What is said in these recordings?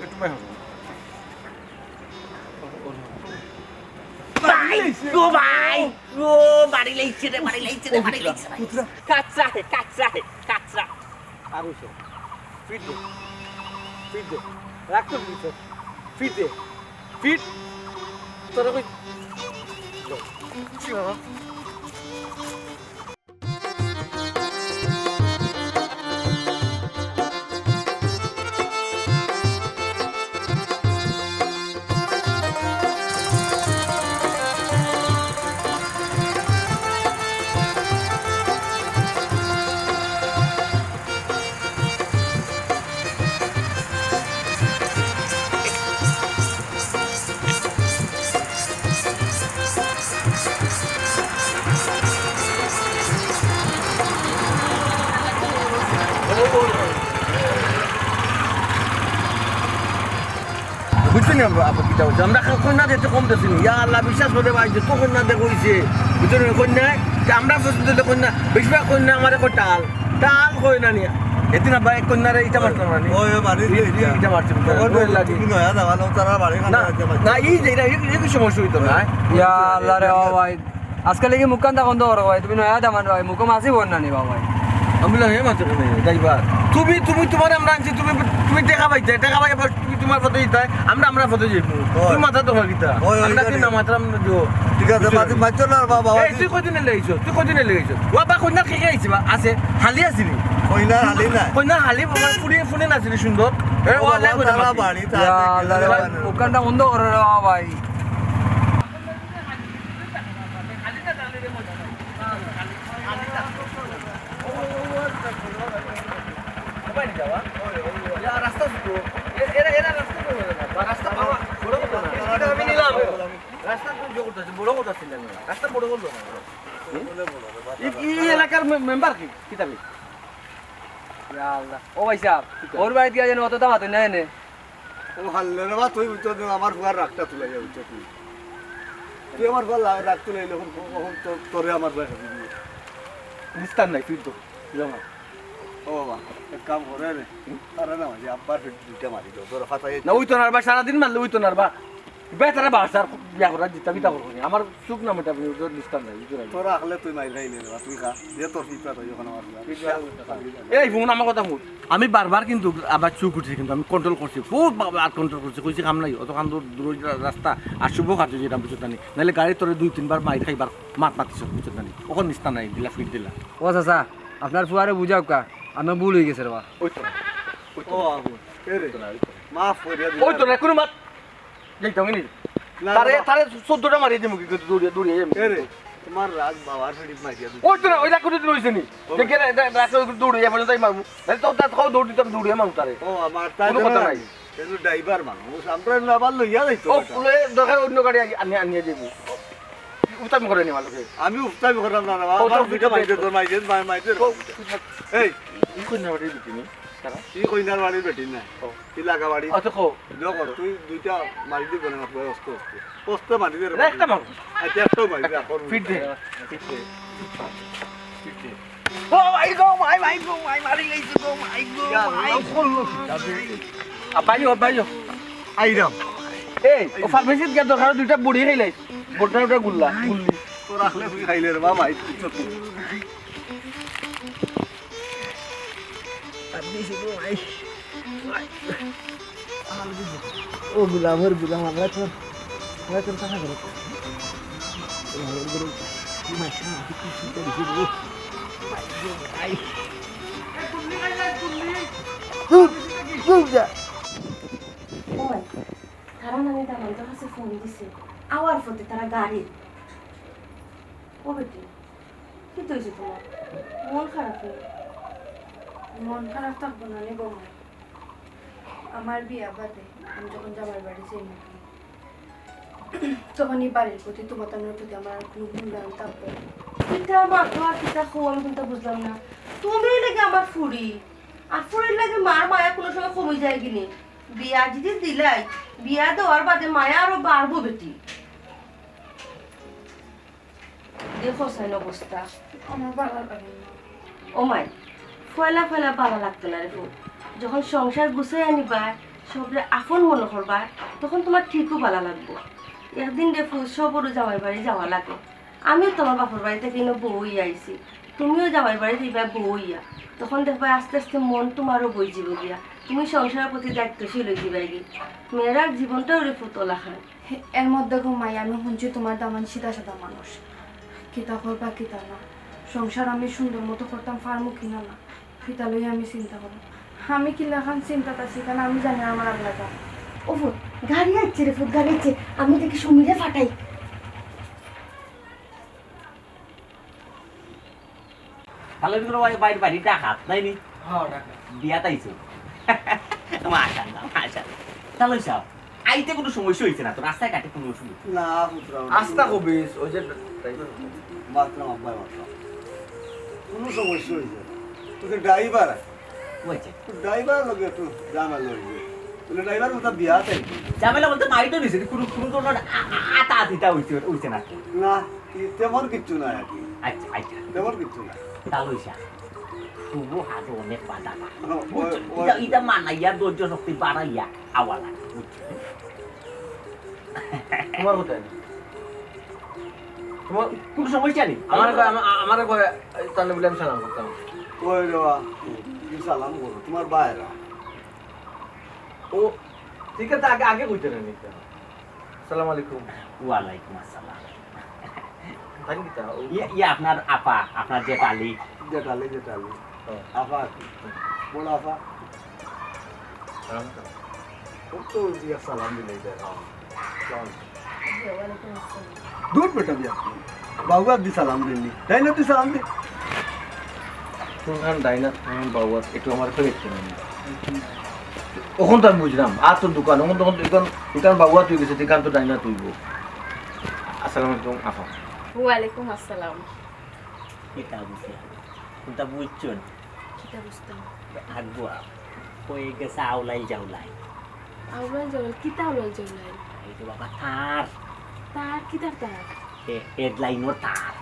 একটু ভাই হবে ভাই ও বাড়ি লাইছে রে বাড়ি লাইছে রে বাড়ি লাইছে কাঁচা হে কাঁচা আরো সে ফিট দে রাখ তো ফিট দে ফিট তোরা কই বুঝছেন আপত্তিটা হচ্ছে আমরা কন্যা দিতে কমতেছি ইয়া আল্লাহ বিশ্বাস করে ভাই যে তো কন্যা দেখো হয়েছে বুঝছেন কন্যা যে আমরা পছন্দ দিলে কন্যা বেশিরভাগ কন্যা আমার এখন টাল টাল কই না নিয়া এদিন আবার এক কন্যারে ইটা মারতাম না ওই বাড়ি ইটা মারছে তুমি নয়া দাবালো তারা বাড়ি খানা না এই যে এটা এই সমস্যা হইতো না ইয়া আল্লাহ রে ভাই আজকাল কি মুকান দা বন্ধ করো ভাই তুমি নয়া দামান ভাই মুখ মাসি বল না নি ভাই আমি বললাম হে মাত্র ড্রাইভার তুমি তোমার আমরা আনছি তুমি টাকা পাইতে টাকা পাই তুমি তোমার পথে দিতে আমরা পথে যাইব তুমি মাথা তো হগিতা আমরা কি না মাত্রা দিও ঠিক আছে বাচ্চা না বাবা এই তুই কদিনে লেগেছ বাবা কন্যা খেয়ে আইছি বা আছে হালি আসিনি কইনা হালি না কন্যা হালি ফুনে নাচিনি সুন্দর তারা বাড়ি ইয়া আল্লাহ রে ভাই মুকানটা বন্ধ করো রে ভাই রাস্তা রাস্তা বড় কথা না আমি নিলাম রাস্তা বড় কথা ছিল রাস্তা বড় বলতো এই এলাকার মেম্বার কি কিতাবে ইয়া আল্লাহ ও ভাই সাহেব ওর বাড়ি দিয়া যেন অত দাম হাতে নেয় নে ও হাল্লে রে বা তুই তো আমার ফুয়ার রাগটা তুলে যাবে তুই আমার ফুয়ার রাগ তুলে এলে কখন তোরে আমার ভাই নিস্তার নাই তুই তো জমা ও বাবা এক কাম করে রে তারা না মাঝে আব্বার দুইটা মারি দাও তোর ফাতাই না ওই তো নারবা সারাদিন মারলে ওই তো নারবা বেতারা বাসার বিয়া করার দিতা বিতা করবো আমার সুখ না মেটা নিস্তার নাই তোরা আখলে তুই মারি রাইলে রে তুই খা যে তোর পিতা তুই যখন আমার এই ফোন আমার কথা শুন আমি বারবার কিন্তু আবার চুপ উঠছি কিন্তু আমি কন্ট্রোল করছি খুব আর কন্ট্রোল করছি কইছি কাম নাই অতখান দূর রাস্তা আর শুভ কাজ যেটা বুঝতে জানি নাহলে গাড়ি তোরে 2-3 বার মাইর খাইবার মাতিস বুঝতে জানি ওখান নিস্তার নাই দিলা ফিট দিলা ও চাচা আপনার ফুয়ারে বুঝাও কা আমি ভুল হয়ে গেছে রে বা ওই তো ও আগুন এ রে মাফ করিয়া ওই তো না কোনো মাত যাইতাম নি তারে 14টা মারিয়ে দিমু কিন্তু দৌড়িয়ে এ রে তোমার রাগ বাবার ফিট মারিয়া দিই ওই তো না ওই রাখ করে লইছে নি দেখে রাস্তা দৌড়িয়ে পর্যন্ত তাই মারমু তাহলে তো তার খাও দৌড় দিতাম দৌড়িয়ে মারমু তারে ও আমার তাই কোনো কথা নাই কিন্তু ড্রাইভার মানুষ আমরা না আবার লইয়া যাইতো ও পুলে দরকার অন্য গাড়ি আনিয়ে যাইব উতাম করে নি মালকে আমি উফতামি করলাম না আমার দুইটা মাইতে তোর মাইতে এই ই কোন না বাড়ি দিতিনি তারা তুই কইনার বাড়ির বেটি না তুই লাগা বাড়ি আচ্ছা কো কর তুই দুইটা মারি দিবি না অস্ত অস্ত মারি দে একটা মার আচ্ছা একটাও মারি দে ফিট দে ও ভাই গো ভাই মারি লাইছে গো ভাই গো ভাই আবাইও আইরাম এই ও ফার্মেসিতে গিয়ে দরকার দুইটা বুড়ি খাইলাই বড়টা গুল্লি তো রাখলে তুই খাইলে রে বাবা ও গুলাম আমরা তো টাকা করে তারা নামে দামান তো কাছে ফোন দিছে আওয়ার ফতে তারা গাড়ি ও বেটি কি হয়েছে তোমার মন খারাপ মন খারাপ থাকবো না রে বউ আমার বিয়া বাদে আমি যখন জামাই বাড়ি যাই নাকি তখন এই বাড়ির প্রতি তোমার তানোর প্রতি আমার আর কোনো গুণগান থাকবে পিঠা মাখো আর পিঠা খো আমি কিন্তু বুঝলাম না তুমি লেগে আমার ফুরি আর ফুরির লাগে মার মায়া কোনো সময় কমে যায় কিনি বিয়া যদি দিলাই বিয়া দেওয়ার বাদে মায়া আরো বাড়বো বেটি দেখো সাইন অবস্থা আমার ভালো লাগে ও মাই ফয়লা ভালো লাগতো না রে যখন সংসার গুছাই আনিবা সবরে আপন মনে করবা তখন তোমার ঠিকও ভালো লাগবো। একদিন দেখো সবরও জামাই বাড়ি যাওয়া লাগে। আমিও তোমার বাপর বাড়িতে কিনে বউ হইয়া আইছি, তুমিও জামাই বাড়ি দিবা বউ হইয়া। তখন দেখবা আস্তে আস্তে মন তোমারও বই যাব গিয়া, তুমি সংসারের প্রতি দায়িত্বশীল হয়ে যাবে গিয়ে। মেয়েরার জীবনটা ওরে ফুতলা খায়। এর মধ্যে ঘুমাই আমি শুনছি তোমার দামান সিধা সাদা মানুষ, কিতা করবা কিতা না, সংসার আমি সুন্দর মতো করতাম ফার্মু কিনা না, কিতা লই আমি চিন্তা করো। আমি কি লেখান চিন্তাটা সেখানে আমি জানি আমার আল্লাহ জানে। ও ফুট গাড়ি আসছে রে, ফুট গাড়ি আসছে, আমি দেখি সুমিরে ফাটাই। তাহলে তোর বাইরে বাড়ি ডাকাত নাই নি হ্যাঁ টাকা বিয়া তাইছো মাশাআল্লাহ মাশাআল্লাহ। তাহলে সব আইতে কোনো সমস্যা হইছে না তো, রাস্তায় ঘাটে কোনো অসুবিধা? না পুত্র আস্তা কবিস ওই যে মাত্রাম আব্বাই মাত্রাম কোনো সমস্যা হয়েছে না। তোকে ড্রাইভার হয়েছে ড্রাইভার লোক একটু ঝামেলা হয়েছে, বলে ড্রাইভার কোথাও বিয়া তাই ঝামেলা বলতে মাইটো নিছে কোনো কোনো ধরনের আতা আতিটা হইছে না? না তেমন কিচ্ছু নাই আর কি, আচ্ছা আচ্ছা তেমন কিচ্ছু নাই। তাহলে শুভ হাতে অনেক বাধা না, ওই- ওই- এটা মানাইয়া ধৈর্য শক্তি বাড়াইয়া আওয়ালা বুঝছো? তোমার কোথায় তোমার কোনো সমস্যা নেই আমার তাহলে বলে আমি সালাম করতাম। ওই রেওয়া কি সালাম করো তোমার বাইরা ও ঠিক আছে, আগে আগে কইতে রে নিতে। আসসালামু আলাইকুম। ওয়ালাইকুম আসসালাম। থাকি কিতা ও ইয়া আপনার আপা, আপনার যে কালি যেটালে যেটালে আফা বড় আফা সালাম করতাম। ও তো দিয়া সালাম দিলে দেয় দূর বেটা বিয়া বাবু আপনি সালাম দিননি তাই না তুই সালাম দি কোনখান ডাইনা বাবু একটু আমার ফেলে দিচ্ছেন ওখান তো আমি বুঝলাম আর তোর দোকান ওখান তখন দোকান বাবু তুই গেছে দোকান তো ডাইনা তুইব। আসসালামু আলাইকুম আফা। ওয়ালাইকুম আসসালাম। কিতা বুঝছে কোনটা বুঝছেন কিতা বুঝতাম আগুয়া হয়ে গেছে আউলাই যাওলাই। আউলাল জল কিতা আউলাল জলাই এই তো বাবা তার তার কিতার তার হেডলাইনর তার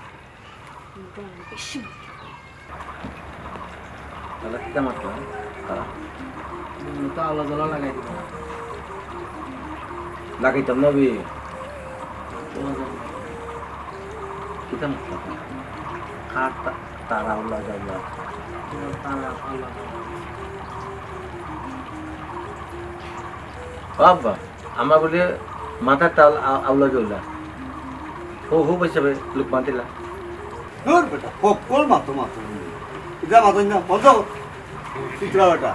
বেশি তাহলে কিতা মারতো তারা তো আল্লাহ জ্বালা লাগাই দিব লাগাইতাম না বে কিতা মারতো খাট তারা উল্লা যাওয়া বাবা আমার বলে মাথার তাল আউলা জল্লা ও হো হিসাবে লোক মাতিলা দূর বেটা কোল মাতো মাতো এটা মাতো না বন্ধ চিত্রা বেটা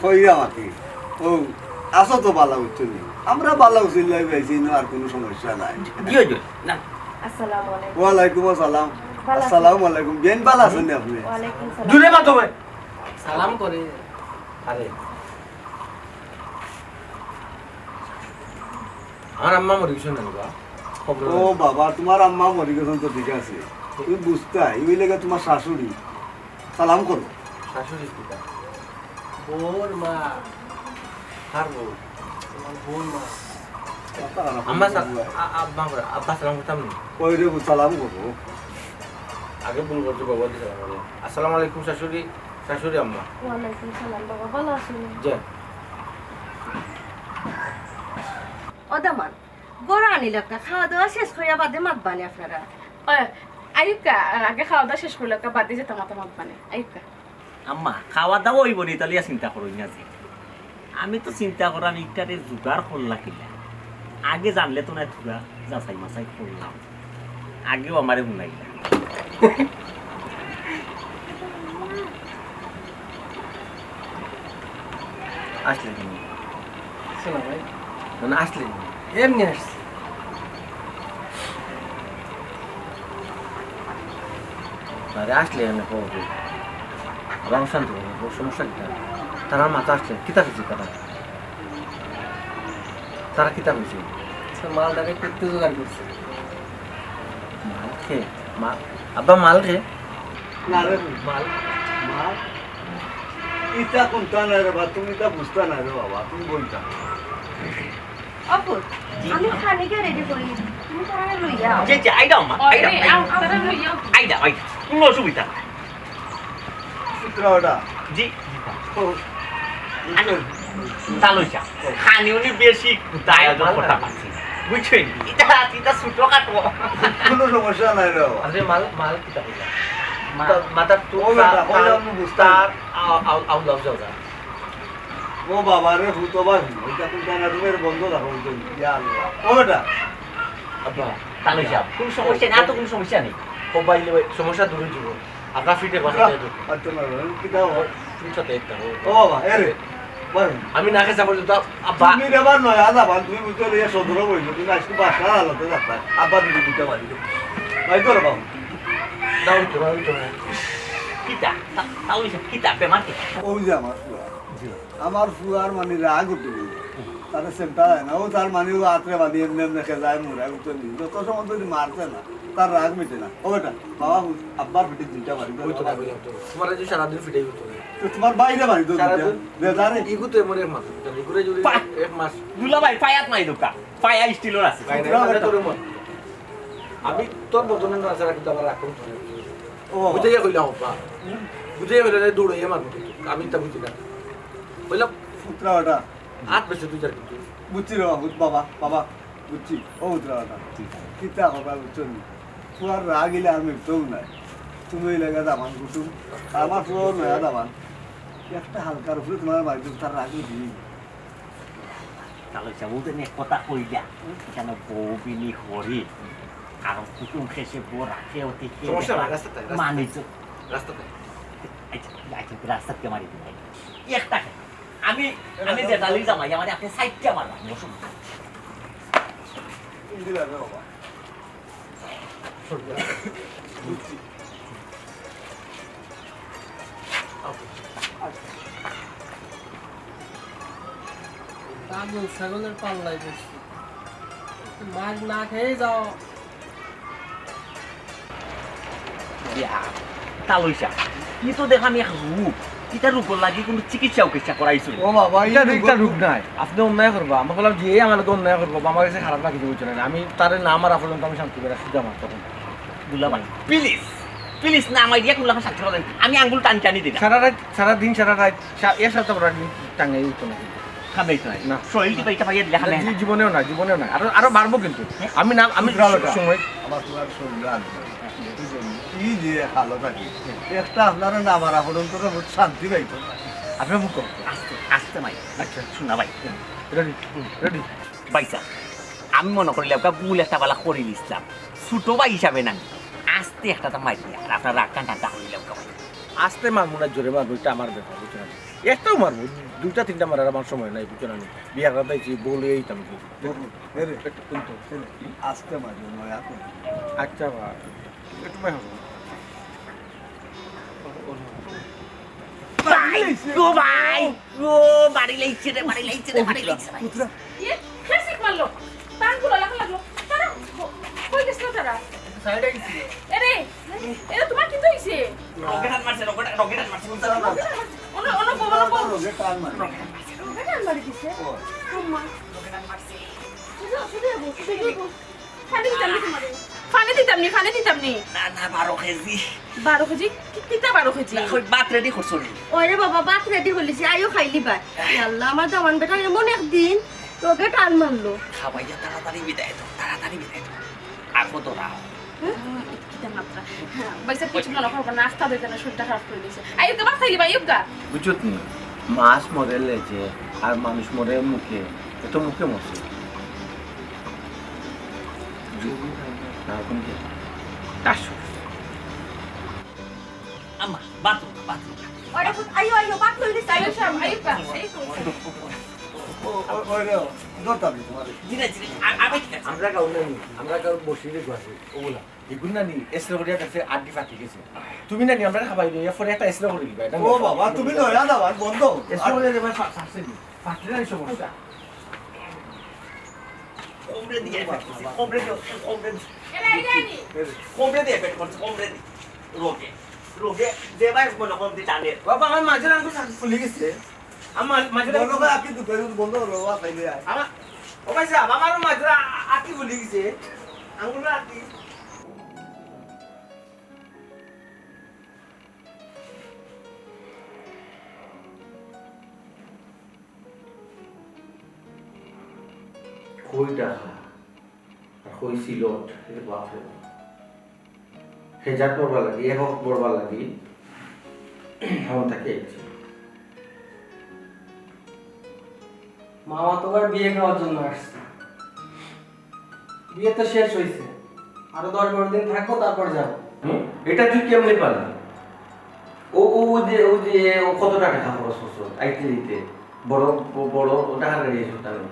কইরা মাতি ও আসো তো বালা উঠছি আমরা বালা উঠছিল বেশি আর কোনো সমস্যা নাই কি হইছে না আসসালামু আলাইকুম। ওয়ালাইকুম আসসালাম আসসালামু আলাইকুম বেন বালা আছেন আপনি ওয়ালাইকুম সালাম। দূরে মাতো ভাই সালাম করে আরে আমার আম্মা মরে গেছে না বাবা খবর ও বাবা তোমার আম্মা মরে গেছেন তো ঠিক আছে তুমি বুঝতে ওই লেগে তোমার শাশুড়ি সালাম করো শাশুড়ি পিতা বোর মা আর বউ তোমার বোর মা আম্মা আব্বা আব্বা সালাম করতাম না ওই রে সালাম করো আগে ভুল করছো বাবা দিয়ে সালাম করো আসসালামু আলাইকুম শাশুড়ি শাশুড়ি আম্মা ওয়ালাইকুম সালাম বাবা, ভালো আছেন? জয় অদামান গড়া আনিল একটা খাওয়া দাওয়া শেষ করিয়া বাদে মাত বানি আপনারা। আয়ুকা আগে খাওয়া দাওয়া শেষ করলে বাদ দিয়ে যেতাম মাথা মাত বানে আয়ুকা আম্মা খাওয়া দাওয়া হইব নি তাহলে চিন্তা করই না যে আমি তো চিন্তা করাম ইটারে জোগাড় করলা কিলা আগে জানলে তো না থুরা যাচাই মাচাই করলাম আগেও আমারে শুনাইলা আসলে তুমি শোনা ভাই না আসলে এমনি আসছি আরে আসলে আমি কবে রং শান্ত করবো সমস্যা কিটা তারা মাথা আসলে কিতা হয়েছে তারা কিতা হয়েছে মালটাকে করতে জোগাড় করছে মাল খেয়ে মাল আব্বা মাল খেয়ে না রে মাল মাল ইটা কোনটা না রে বাবা তুমি তা বুঝতা না রে বাবা তুমি বলতা অপুর আমি খানিকে রেডি করি, তুমি তারা লইয়া আও। যে আইডা আম্মা আইডা তারা লইয়া আইডা আইডা কোনো অসুবিধা নাই চিত্রা ওটা জি ও তালুইছা খানি উনি বেশি আয়োজন করতে পারছি বুঝছেন এটা এটা ছোটো কাটো কোনো সমস্যা নাই রে বাবা আরে মাল কিতা কইলা মা- মাথা তো ও বেটা, কইলাম না বুঝতাম। আউট লাভ যাও ও বাবা রে ভূত ভাই এটা কোন জানা তুমি বন্ধ রাখো ইয়া আল্লাহ ও বেটা আব্বা তালুইছা কোন সমস্যা না তো কোন সমস্যা নেই মোবাইলে সমস্যা দূরে যাব আগা ফিটে বাসা দেব আচ্ছা না কি দাও তুমি সাথে একটা ও বাবা এ রে ভাই আমি না খেয়ে যাবো তো আব্বা তুমি এবার নয় আদা ভাই তুমি বুঝতে লিয়ে সদর হইছো তুমি আজকে বাসা আলাদা যাতা আব্বা দিদি দিতে পারি ভাই তো রে বাবা দাও তো কিতা তালুইছা কিতা বেমার কি ওই যে আমার ফুয়ার মানে রাগ উঠে তার সেন্টার হয় না ও তার মানে ও আত্রে বাদি এমনি এমনি খেয়ে যায় মুড়া উঠে নি যত সময় যদি মারছে না তার রাগ মিটে না ও বেটা বাবা আব্বার পিঠে দিতে পারি ওই তো না বললাম তো তোমার যে সারা দিন ফিটাই হতো তো তোমার বাইরে বাড়ি তো সারা দিন বেজারে ইগু তো এমন এক মাস ইগুরে যদি এক মাস দুলা ভাই পায়াত নাই দোকা পায়া স্টিলর আছে আমি তোর বদনে না ছাড়া কিন্তু আমার রাখুন ও বুঝে কইলাম বাবা বুঝে কইলে দৌড়াইয়া মারবো আমি তা বুঝি না কইলাম পুত্রা ওটা আট বেশি তুই যার কিন্তু বুঝছি রে বাবা বাবা বুঝছি ও পুত্রা ওটা কিতা হবে বুঝছো নি ফুয়ার রাগ ইলে আর মিটতেও নাই তুমি লেগে দামান কুটুম আমার ফুয়ার নয়া দামান একটা হালকার উপরে তোমার বাড়িতে তার রাগ মিটি তালুইছা বলতে এক কথা কইলা এখানে বউ বিনি হরি আর কুটুম খেসে বউ রাখে ওতে সমস্যা নাই, রাস্তাতে, রাস্তাতে। মানিজ রাস্তাতে রাস্তাকে মারি দিন একটা আমি আমি যে ডালি জামাই আমার আপনি সাইডটা মারলাম বসুন দিলা রে বাবা বুঝছি পাগল ছাগলের পাল্লাই বসছি মাছ না খেয়ে যাও তালুইছা কি তো দেখ আমি এক রূপ এটা রূপর লাগি কোনো চিকিৎসা উকিৎসা করাইছিল ও বাবা এটা রূপ নাই আপনি অন্যায় করবো আমি বললাম যে আমার লোক অন্যায় করবো আমার কাছে খারাপ লাগে বুঝছো না আমি তার না আমার পর্যন্ত আমি শান্তি করে সুযোগ আমার তখন দুলা ভাই প্লিজ প্লিজ না আমায় দিয়ে কোনো সাক্ষী বলেন আমি আঙ্গুল টানি টানি দিলাম সারা রাত সারা দিন সারা রাত এর সাথে আমরা টাঙ্গাই দিত না খাবে তো না। শরীর কি পাইটা পাইয়া দিলে খাবে না জীবনেও না জীবনেও না আরো আরো বাড়বো কিন্তু আমি না আমি সময় আমার তোমার শরীর কি যে ভালো থাকি একটা আপনার না আমার পর্যন্ত শান্তি পাইতো আপনার মুখ আস্তে আস্তে মাই আচ্ছা শোনা ভাই রেডি রেডি বাইসা আমি মনে করিলাম ভুল একটা বেলা করিল ইসলাম ছোটো ভাই হিসাবে না আস্তে একটা মাই দিয়া আর আপনার রাগ টানটা হইলাম ভাই আস্তে মারবো না জোরে মারবো এটা আমার ব্যাপার বুঝছো না একটাও মারবো দুইটা তিনটা মারার আমার সময় নাই বুঝছো না বিয়া করতেছি বলে এইতাম কি একটু কিন্তু আসতে মাঝে নয়া আচ্ছা একটু ভাই হবে ভাই গো ভাই গো বাড়ি লাইছে রে বাড়ি লাইছে রে বাড়ি লাইছে ভাই ইয়ে ফেসিক মারলো টানগুলো লাগলো তারা কই গেছিল তারা সাইডে গেছি এরে এরে তোমার কি হইছে রকেট মারছে রকেট মারছে অন্য অন্য বলো বলো রোগে টান মারি রকেট মারি দিছে আম্মা শুধু ফানি দিতাম নি না না 12 কেজি 12 কেজি কিতা 12 কেজি কই বাত রেডি করছো নি ওরে বাবা বাত রেডি হলিছি আইও খাইলি বা আল্লাহ আমার দামান বেটা এমন একদিন তোকে টান মারলো খাবাইয়া তাড়াতাড়ি বিদায় দাও তাড়াতাড়ি বিদায় দাও আগো তো রাও কিতা মাত্রা বাইসা কিছু মনে করবো না আস্তা দিতে না শরীরটা খারাপ করে দিয়েছে আইয়ুকা বাস খাইলি বা আইয়ুকা বুঝছো তুমি মাছ মরে লেজে আর মানুষ মরে মুখে এত মুখে মরছে আম্মা বাথরুম বাথরুম ওরে আইও আইও বাত লইলি চাই আইয়ুকা ওই রে দরতাম তোমার ধীরে ধীরে আমি ঠিক আছে আমরা কাউ বসি রে গাছে ওগুলা এগুলো না নি এসরা করিয়া কাছে আড্ডি ফাটি গেছে তুমি না নি আমরা খাবাই দিই এরপরে একটা এসরা করে দিবা এটা ও বাবা তুমি নয়া দাবার বন্ধ এসরা করে দেবা ফাটছে দি ফাটলে না সমস্যা কোমরে দিয়ে কোমরে এরে আইরানি কোমরে দিয়ে পেট করছে কোমরে দিয়ে রোগে রোগে দেবাই মনে কোন দি টানে বাবা আমার মাঝের আঙ্গুল ফুলে গেছে আমার মাঝের বন্ধ করে আপনি তো বেরু বন্ধ হলো ওয়া তাইলে আমার ও ভাই সাহেব আমার মাঝের আটি ফুলে গেছে আঙ্গুল আটি টাকা আর কই সিলট এটা বাপরে হেজার করবা লাগি একক করবা লাগি এমন তাকে আইছি মামা তো আর বিয়ে খাওয়ার জন্য আসছে। বিয়ে তো শেষ হয়েছে, আরো 10-12 দিন থাকবো, তারপর যাবো। এটা তুই কেমনে পারলি? ও যে কত টাকা খরচ করছো আইতে দিতে বড় বড় টাকা গাড়ি এসে তাহলে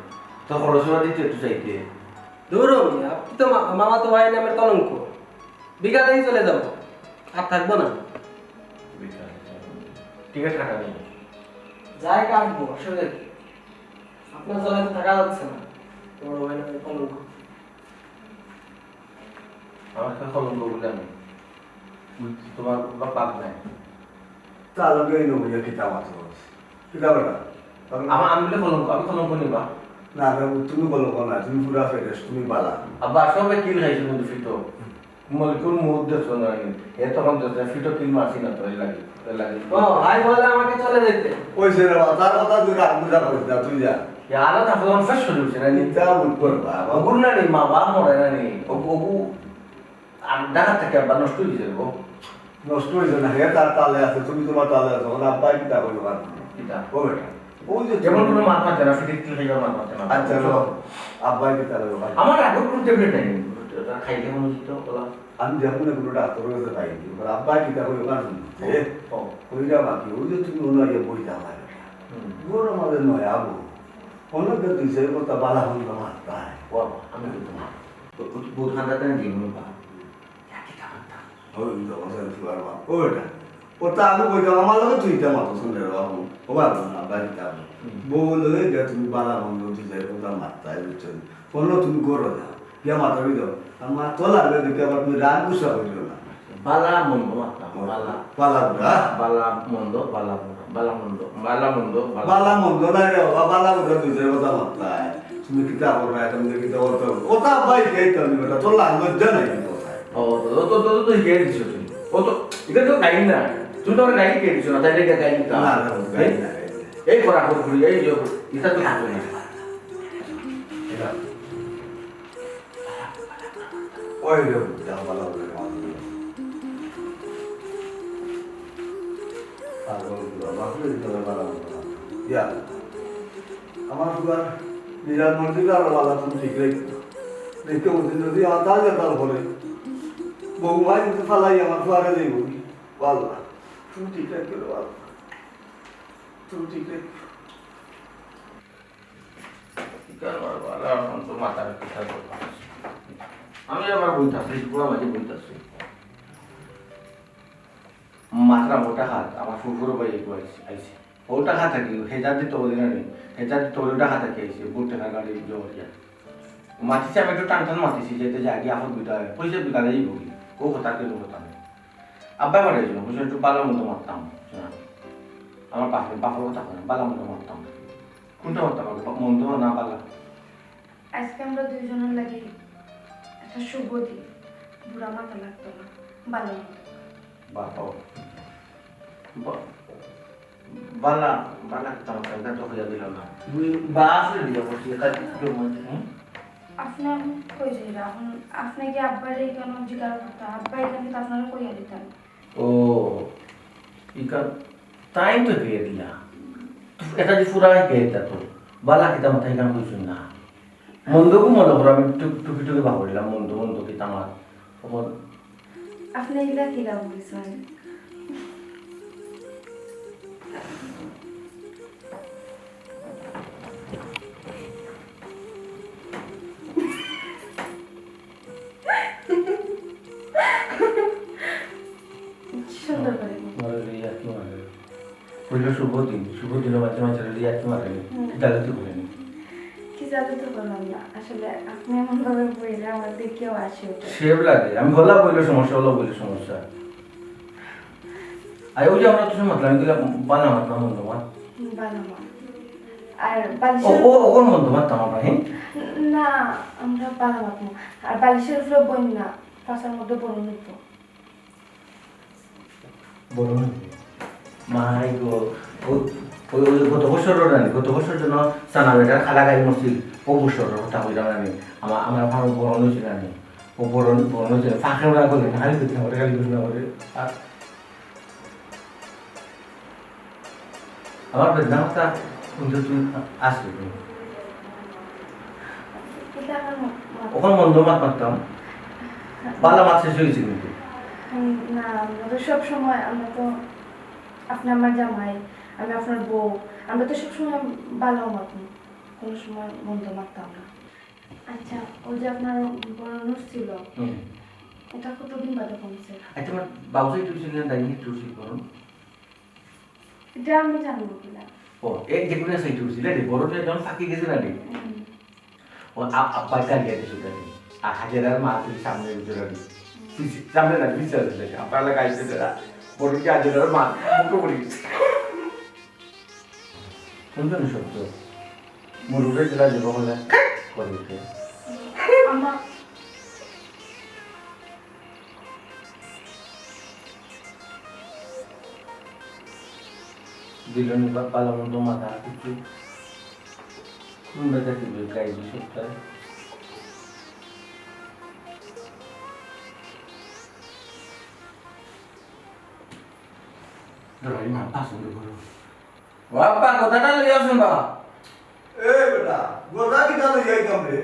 তো খরচ দিতে একটু চাইতে দূর আপনি তো মামা তো ভাই নামের কলঙ্ক। বিকালেই চলে যাবো, আর থাকবো না। টিকিট কাটা নেই যাই কাটবো, আসলে আপনার চলে তো থাকা যাচ্ছে না। বড় ভাই নামের কলঙ্ক। আমার কাছে কলঙ্ক বলে আমি তোমার পাপ নাই তাহলে এই নবী কিতাব আছে কিতাব এটা আমার আমি কলঙ্ক আমি কলঙ্ক নিবা না তুমি বলো না তুমি পুরা ফেরেশ তুমি বালা আবার সবাই কিল খাইছো কিন্তু ফিটো মলকুল মুদ দেখছো না এ তখন তো ফিটো কিল মারছি না তো লাগে ও ভাই বলে আমাকে চলে যেতে। ওই সে তার কথা তুই রাখ বুঝা করিস না তুই যা আলাদা থাকলে তখন ফেস শুরু হচ্ছে না নিতা উঠবর বাবা ওগুর না নি মা বাপ মরে না নি ওগু আর ডাকা থেকে আবার নষ্ট হয়ে যাবে নষ্ট হয়েছে না হে তার তালে আছে তুমি তোমার তালে আছো ওরা আব্বাই কিতাব হইল না কিতা ও বেটা ওই যে যেমন কোনো মাত মারতে না ফিটিক কিল খাইবার মাত মারতে না আচ্ছা আব্বাই কিতাব হইল আমার আগে কোনো ট্যাবলেট নাই খাইলে মনে হচ্ছে ওলা আমি যেমন কোনো ডাক্তার কাছে পাই এবার আব্বাই কিতাব হইল না হে ওইটা বাকি ওই যে তুমি ওনা ইয়ে বইটা আমার গোর আমাদের নয় আবু অনেক তুই সে কথা বালা হল আমার তাই আমি কিন্তু বহুত খান্দাতে না জীবন পা ওই তো বসে তুই আর ও বেটা ওটা আমি কইতাম আমার লগে তুই তা মাতো শুনলে বাবু ও বাবু না বাড়ি তা বলে যে তুমি বালা বন্ধ তুই যাই কথা মারতাই বুঝছেন বললো তুমি করো না গিয়া মাথা দাও আমার তো লাগলে দেখে আবার তুমি রাগ গুসা হইল না বালা মন্দ মারতাম বালা বালা বুড়া বালা মন্দ বালা বালা মন্দ বালা মন্দ বালা মন্দ না রে বাবা বালা বুড়া তুই যাই কথা মারতাই তুমি কিতা করবে এখন দেখি তো ওটা ভাই কে তুমি ওটা তো লাগবে নাই কথায় ও তো তো তো কে দিছো তুমি ও তো এটা তো গাই না তুমি তো গাই কে দিছো না তাই কে গাই না না না গাই না এই করা করি এই যে এটা তো থাকবে না ওই রে যা বালা বুড়া আমার সুগার নিজের মন্দির আর বালা তুমি ঠিক রেখে দেখতে বলছি যদি আদাল যেতাল বলে বৌমাই কিন্তু ফালাই আমার ফুয়ারে দেব বাল্লা তুমি ঠিক রেখে বাল্লা তুমি ঠিক রেখে আমি আবার বইতাছি পুরো মাঝে বইতাছি মাত্রা মোটা হাত আমার শ্বশুর বাড়ি একটু আইসি ওটা হাত থাকি হেজার দিতে বলি না হেজার দিতে বলি ওটা হাত থাকি আইসি বুট টাকা গাড়ি জমা মাতিছি আমি একটু টান টান মাতিছি যেতে যে আগে আমার দুইটা পয়সা বিকালে যাই ভুগি ও কথা কেউ কথা নেই আব্বাই মারিয়েছিল বুঝলেন একটু বালা মতো মারতাম আমার বাপের কথা বলেন বালা মতো মারতাম কোনটা মারতাম মন্দ না বালা আজকে আমরা দুইজনের লাগি একটা শুভ দিন বুড়া মাথা লাগতো না ভালো বাবা বালা বালা তামাকা এটা তো হয়ে দিল না তুই বাসে দিও বসি কাজ কেউ মনে আপনার কই যাই এখন আপনি কি আব্বারে কেন জিজ্ঞাসা করতে আব্বা এখানে তো আপনারা কইয়া দিতেন ও ইকা তাই তো দিয়ে দিলা এটা যে পুরা গিয়ে তো বালা কিতা মাথায় কাম কইছ না মন্দকু মনে করো আমি টুকি টুকি ভাবলাম মন্দ মন্দ কি তামার খবর আপনি এগুলা কি লাভ বলছেন সুন্দর করে শুভ দিন মাঝে মাঝে রিয়া কি মারে দাদা তুই বলেনি কি যাবে তো বললাম না আসলে আপনি এমন ভাবে বইলে আমার দেখেও আসে ওটা সেভ লাগে আমি গলা বইলে সমস্যা হলো বলে সমস্যা আর ওই যে আমরা তো মাতলাম আমি বানা মাতলাম মন্দ মাত ভালো মা আর ও বালিশের ও ওর মন্দ মাততাম আমরা হ্যাঁ না আমরা ভালো মাতমো আর বালিশের উপরে বই না পাশার মধ্যে বড় নিত বলুন মাই গো ওই গত বছর জন্য সানা বেটার খালা গাই মসজিদ অবসরের কথা হইলাম আমি আমার ভালো বরণ হয়েছিল আমি ও বরণ হয়েছিল ফাঁকে ওরা বলে না খালি করতে হবে খালি করতে হবে আর আমার বেদনাটা কিন্তু তুমি আসবে তুমি এটা আমার ওখানে মন্দ মাত মারতাম বালা মাছ শেষ হয়েছে কিন্তু না আমরা তো সবসময় আমরা তো আপনি আমার জামাই আমি আপনার বউ আমরা তো সবসময় ভালো মাখুন কোনো সময় মন্দ মাখতাম না আচ্ছা ওই যে আপনার বড় নুস ছিল এটা কতদিন বাদে কমছে আচ্ছা তোমার বাবুসাই টিউশন দাঁড়িয়ে টিউশন করুন এটা আমি জানবো কিনা ও এই যে কোনো সাইড টিউশন রে বড়টা যখন ফাঁকি গেছে না রে ও আব্বাই কাল গেছে সেটা আর হাজার মাছ সামনে গুজরাটি সামনে না বিচার দিলে আপনারা গাইছে তারা বড় কি হাজার মাছ মুখে পড়ে গেছে শুনবেন সত্য মুরুরে জেলা যাব হলে করে উঠে আমার দিলনি বা পালামন্দ মাথা কিছু কোন বেটা দিবে গাইবে সপ্তাহে ধরাই মা পছন্দ করো বাবা কথাটা লইয়া আসুন বাবা এ বেটা গোদা কি দাও যাই কামরে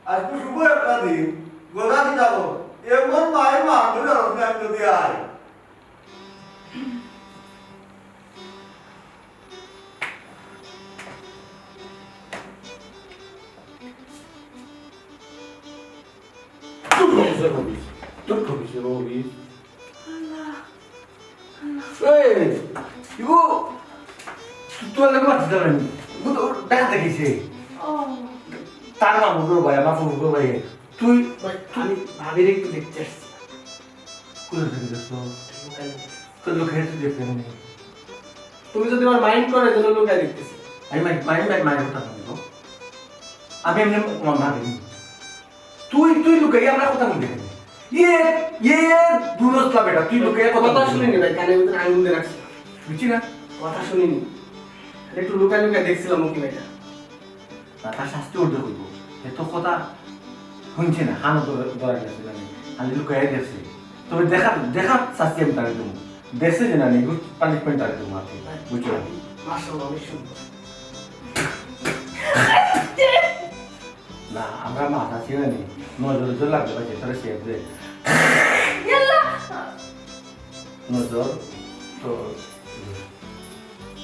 আজকে শুভ একটা দিন গোদা কি দাও এমন মায়ের মা ধরে আমি যদি আই তোর কবিছে রবি এই ইগো তুই লাগে মাছ ধরনি ইগো তো দেখা দেখিছে ও তার নাম বড় ভাই আমার ফুফু ভাই তুই আমি ভাবির একটু দেখতে আসছি কোথা থেকে দেখছো তোর লোক হেঁটে দেখতে নেই তুমি যদি আমার মাইন্ড করে জন্য লুকাই দেখতেছি আমি মায়ের কথা বলবো আমি এমনি ভাবিনি তুই লুকাই আমরা কথা বলতে গেলি ইয়ে দুরস্তা বেটা তুই লুকাই কথা শুনিনি ভাই কানের ভিতরে আঙুল দিয়ে রাখছি বুঝছি না কথা শুনিনি একটু লুকাই লুকাই দেখছিলাম মুখি ভাইটা তার শাস্তি উঠে হইব এত কথা শুনছে না হানো ধরা গেছে আমি আমি লুকাই দেখছি তবে দেখা শাস্তি আমি তারে দেবো দেখছে যে না নেই পানিশমেন্ট তারে দেবো আপনি বুঝছো মাশাআল্লাহ অনেক সুন্দর না আমরা মাথা ছিল নি নজর লাগবে পাচ্ছে তারা শেপ দে নজর তো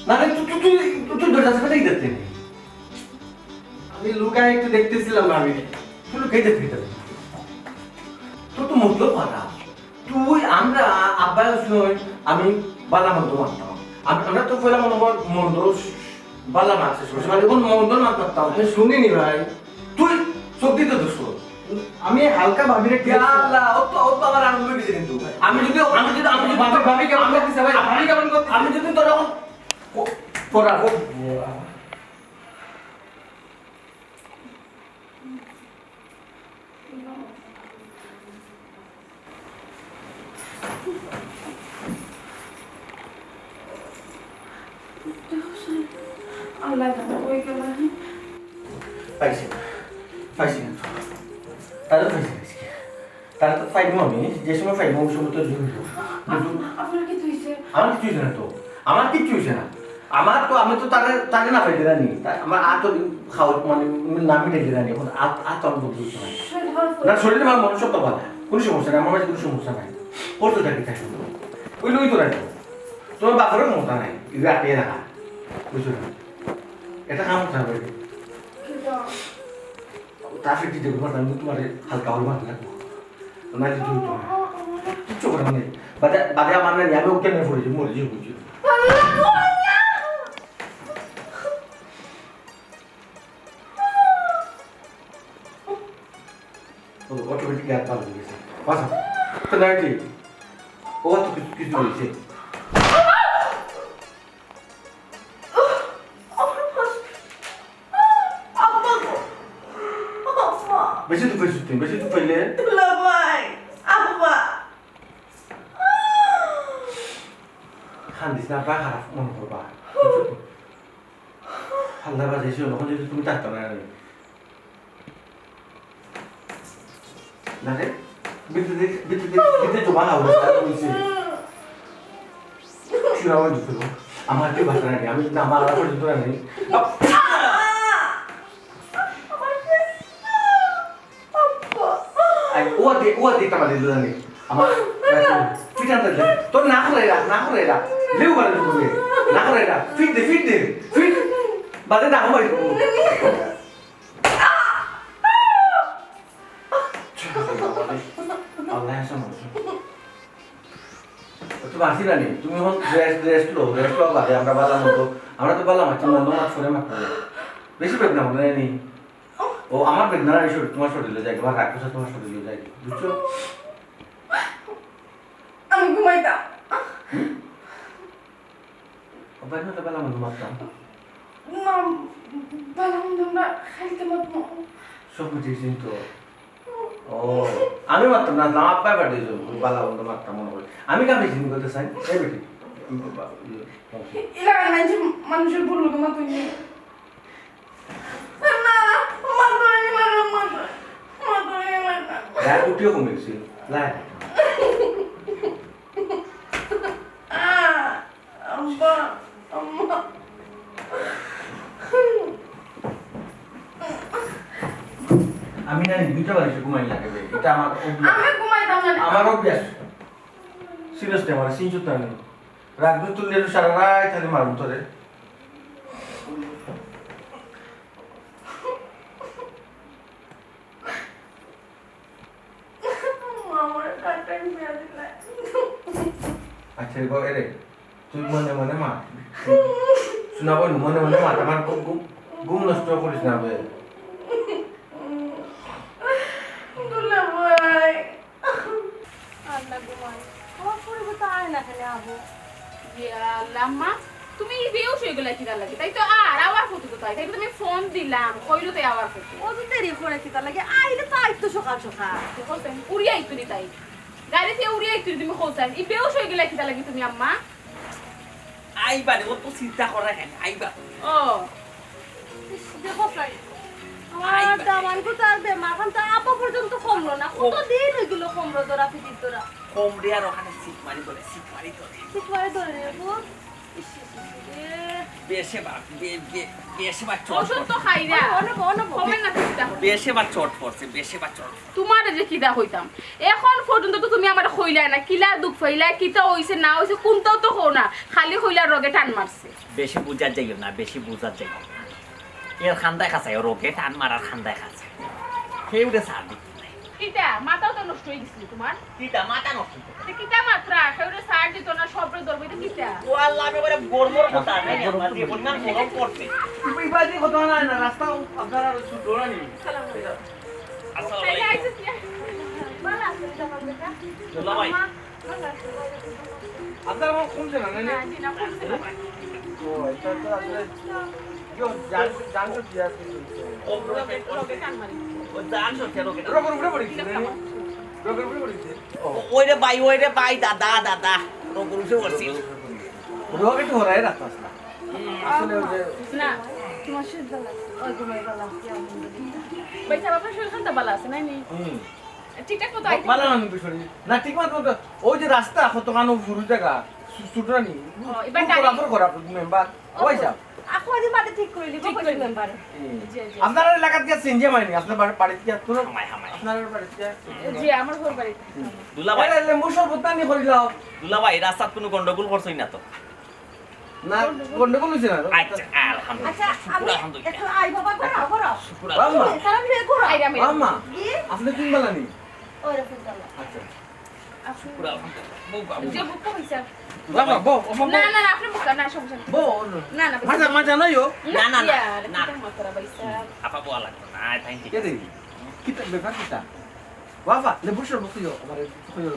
না তুই দরজা থেকে দেখতে নেই আমি লুকাই একটু দেখতেছিলাম ভাবি তুই লুকাই দেখতে তোর তো মুখ পারা তুই আমরা আব্বাই শুনে আমি বালা মন্দ মারতাম আমরা তো পয়লা মন্দ বালা মারছে মানে কোন মন্দ মারতাম আমি শুনিনি ভাই তুই চোখ দিতে দোষ আমি হালকা ভাবির একটু আল্লাহ ও তো আমার আনন্দ দিছে কিন্তু আমি যদি ভাবি কেমন করতেছে ভাই ভাবি কেমন করতেছে আমি যদি তোর এখন পড়া আল্লাহ ওই গেল পাইছি না তাহলে পাইছি তাহলে তো ফাইভ আমি যে সময় ফাইভ ওই সময় তো আপনার কি হয়েছে আমার কিছু হয়েছে না তো আমার কিচ্ছু হয়েছে না আমি তো তাকে না পাইতে জানি আমার আর তো খাওয়া মানে নামি ডেকে জানি এখন আর তো আমি বলতে না না শরীরে আমার মন সব তো ভালো কোনো সমস্যা নেই আমার মাঝে কোনো সমস্যা নাই পড়তে থাকি তাই ওই লই তো রাখো তোমার বাপরের মমতা নাই এগুলো আটকে রাখা বুঝছো না এটা কাম করতে হবে তার সাথে দিতে পারবো আমি তোমার হালকা হল মারতে লাগবো না দিতে হইতো না কিচ্ছু করে মানে বাদে আমার না আমি ওকে নিয়ে পড়েছি মরে বুঝছি অটোমেটিক গ্যাপ পাল্টে গেছে বাসা তো না ঠিক ও তো কিছু হয়েছে বেশি তো পাইছো তুমি বেশি তো পাইলে খান্দিস না বা খারাপ মনে করবা ঠান্ডা বাজেছে যখন যদি তুমি থাকতো না না রে বিদ্যুৎ জমা না হলে বলছি শুনাও দিছিল আমার কি ভাষা নেই আমি না আমার আর পর্যন্ত নেই আই ও দে টাকা দিল জানি আমার ফিটাতে দে তোর না করে রাখ লেউ বারে দিবে না করে রাখ ফিট বাদে না আমার আল্লাহ হাসান তুমি আসিলা নি তুমি এখন রেস্ট লো বাদে আমরা বালাম তো আমরা তো বালাম আছি মন্দ মাছ করে মাছ বেশি বেদনা মনে নেই ও আমার বেদনা নাই তোমার শরীরে যায় তোমার রাক্ষস তোমার শরীরে যায় বুঝছো আমি ঘুমাইতাম বাইরে তো বালাম মারতাম না বালাম তোমরা খাইতে মত সব বুঝেছি তো ও আমি মারতাম না না আব্বা পাঠিয়েছো বালা বন্ধ মারতাম মনে করি আমি কামে চিনি করতে চাই এই বেটি এলাকার মানুষের বললো মা তুই না মা গায়ে উঠিও কমে গেছিল লাই আব্বা আম্মা আমি না দুইটা বাড়িতে ঘুমাই লাগে এটা আমার আমি ঘুমাইতাম না আমার অভ্যাস সিরিয়াসলি আমার সিনচুতা নেই রাত দুই তুললে সারা রাত খালি মারুন তোরে আচ্ছা গো এরে তুই মনে মনে মা শোনাবো মনে মনে মা আমার ঘুম নষ্ট করিস না বে দুলা ভাই আল্লাহ ঘুমাই আমার পরিবর্তে আয় না খেলে আবু আল্লাহ তুমি বেউস হয়ে গেলে কিনা লাগে তাই তো আর আবার ফটো কোথায় তাই তো তুমি ফোন দিলাম কইলো তাই আবার ফটো ও তো দেরি করে কিতা লাগে আইলে তো আইতো সকাল বলতেন উড়িয়াই তুলি তাই গাড়িতে উড়িয়াই তুলি তুমি কোথায় এই বেউস হয়ে গেলে কিনা লাগে তুমি আম্মা আইবা রে ও তো চিন্তা করা কেন আইবা ও দেখো তাই আমার দামান কো তার বেমার খান তো আপা পর্যন্ত কমলো না কত দিন হই গেল কমলো তোরা ফিটির তোরা কম রে আর ওখানে সিট মারি ধরে ঠিক করে ধরে রে গো বেশে বা চট ওষুধ তো খাই রা কমেন না চিন্তা বেশে বা চট পড়ছে তোমার যে কিদা হইতাম এখন পর্যন্ত তো তুমি আমার কইলা না কিলা দুঃখ পাইলা কিতা হইছে না হইছে কোনটাও তো হও না খালি কইলা রগে টান মারছে বেশি বুঝার যাইও না এর খান্দায় খাসায় রোগে টান মারার খান্দায় খাসায় কেউরে সার কিতা মাথাও তো নষ্ট হয়ে গেছিল তোমার কিটা মাথা নষ্ট কিতা মাত্রা কেউরে সার দিত না সবরে ধরবে তো কিতা ও আল্লাহ আমি বলে গরমর কথা নাই আমার জীবন না গরম করতে ইবাদি কত না রাস্তা আপনারা দৌড়া নি আসসালামু তাই আলাইকুম আইছিস না ভালো আছে দামান বেটা দুলা ভাই আপনারা আমার শুনছে না না দিনা করছে না ও এটা তো আসলে জানতো কি আছে রগে টান মারি ও জানছো কেন রোগের উপরে পড়েছে রোগের উপরে পড়েছে ওই রে ভাই দাদা রোগের উপরে পড়ছি রোগ একটু হরাই রাখতে আসলে আসলে ওই যে না তোমার সুদ্ধ লাগে ওই ঘুমাই ভালো আছে আলহামদুলিল্লাহ বাইসা আপনার শরীর খান্তা ভালো আছে নাই নি ঠিকঠাক মতো আইতে ভালো না বিষয় না ঠিক মতো ওই যে রাস্তা কত কানো শুরু জায়গা সুটরানি এবার বরাবর করা মেম্বার ওই যাব আকো আদি বাড়ি ঠিক করে লিবো কই মেম্বার আপনার এলাকার কি চেঞ্জ হয়নি আপনার বাড়িতে কি কোনো হামাই আপনার বাড়িতে জি আমার ঘর বাড়িতে দুলা ভাই আরে লেম্বু শরবত পানি করিলাও দুলা ভাই রাস্তাত কোনো গন্ডগোল করছই না তো না গন্ডগোল হইছে না আচ্ছা আলহামদুলিল্লাহ আচ্ছা আমি আলহামদুলিল্লাহ একটু আই বাবা করো আম্মা সালাম দিয়ে করো আইরা আমি আম্মা আপনি কোন বালানি ওই রকম দাও আচ্ছা যে বুক হইছে বাবা বো না আপনি বুক না সমস্যা নেই বো না না মাজা নইও না না মাত্রা বাইসা আপা বলা লাগবে না থ্যাংক ইউ কে দেই কিতা ব্যাপার কিতা বাবা লেম্বু শরবত দিও আমারে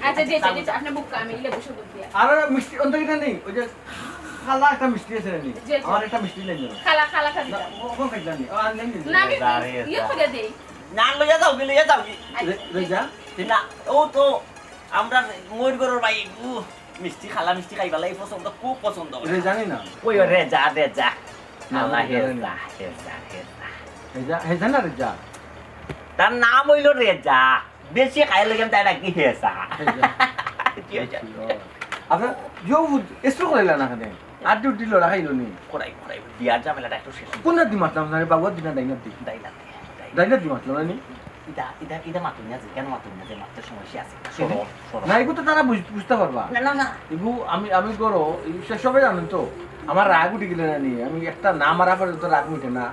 আচ্ছা যে আপনি বুক আমি লেবু শরবত দিয়া আর মিষ্টি অন্ত কিটা নেই ওই যে খালা একটা মিষ্টি আছে নি জি। আমার একটা মিষ্টি নেই না খালা খালি ওখান থেকে জানি আর নেই না আমি ইয়ে করে দেই না লইয়া যাও কি রেজা না ও তো আমরা ময়ূর গরুর ভাই মিষ্টি খালা মিষ্টি খাই ভালাই পছন্দ খুব পছন্দ রে জানি না ওই রেজা আল্লাহ না, হেজা রেজা হে জানা রেজা তার নাম হইল রেজা বেশি খাই লাগে তাই নাকি হেসা আপনার যোগ এসব করাইলা না কেন আর ডিউটি লড়া খাইলো নি করাই বিয়ার ঝামেলাটা একটু শেষ কোন দিন মাতলাম না বাবুর দিনা ডাইনার দিন দাইলাম ডাইনার দিন মাতলাম না নি এটা মাতুন না যে কেন মাতুন না যে মাত্র সমস্যা আছে না এগুলো তো তারা বুঝতে পারবা না এগু আমি করো সবাই জানেন তো আমার রাগ উঠে গেলে না নি আমি একটা না মারা পরে তো রাগ উঠে না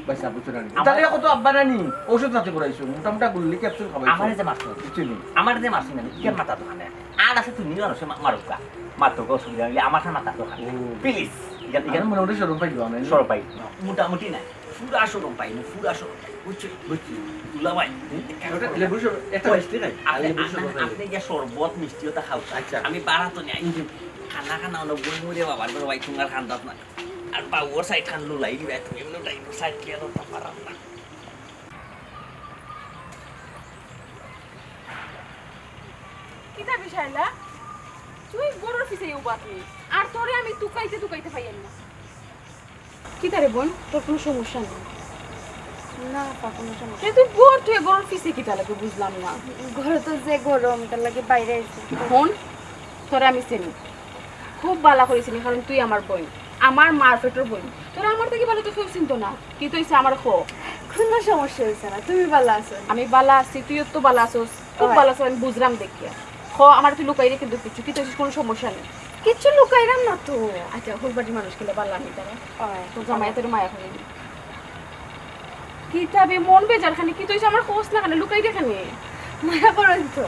বাইসা বুঝতে না তাহলে কত আব্বা না নি ঔষধ রাতে করাইছো মোটামুটি গুলি ক্যাপসুল খাবাইছো আমার যে মারছো বুঝছিনি আমার যে মারছো না কেন মাথা দোকানে আর আছে তুমি জানো সে মারুকা মাত্র অসুবিধা হইলে আমার মাথা দোকান প্লিজ এখানে মনে মনে সরম পাইলো না সর পাই মোটামুটি না পুরা সরম পাই না পুরা সরম বুঝছো বুঝছি তুলা ভাই লেবু একটা মিষ্টি খাই আপনি গিয়ে শরবত মিষ্টিও তা খাও আচ্ছা। আমি পারা তো নাই খানা অনেক বই মুড়ে বাবার করে ভাই তোমার খান্দাত না আর বাবুর সাইড খান লুলাই দিবে তুমি এমন টাইম সাইড ক্লিয়ার হতে পারাম না কিতা বিষয়লা তুই গরুর পিছে উবাকি আর তোরে আমি তুকাইতে পাইয়াম না কিতা রে বোন তোর কোনো সমস্যা নেই না আপা কোনো সমস্যা তুই বোর তুই গরুর পিছে কিতা লাগে বুঝলাম না ঘরে তো যে গরম তার লাগে বাইরে আইছি হন তোরে আমি চিনি খুব ভালো করেছিলি কারণ তুই আমার বোন আমার মার পেটের বোন তোরা আমার থেকে ভালো তো কেউ চিনতো না কি তুই আমার খো কোনো সমস্যা হয়েছে না তুমি ভালো আছো আমি ভালো আছি তুইও তো ভালো আছোস খুব ভালো আছো আমি বুঝলাম দেখিয়া খ আমার তুই লুকাই রে কিন্তু কিছু কি তুই কোনো সমস্যা নেই কিছু লুকাইলাম না তো আচ্ছা হুলবাড়ির মানুষ খেলে ভালো আমি তারা তোর জামাই তোর মায়া করে কি তবে মন বেজার খানি কি তুই আমার খোঁজ না খানে লুকাই দেখানি মায়া করেন তো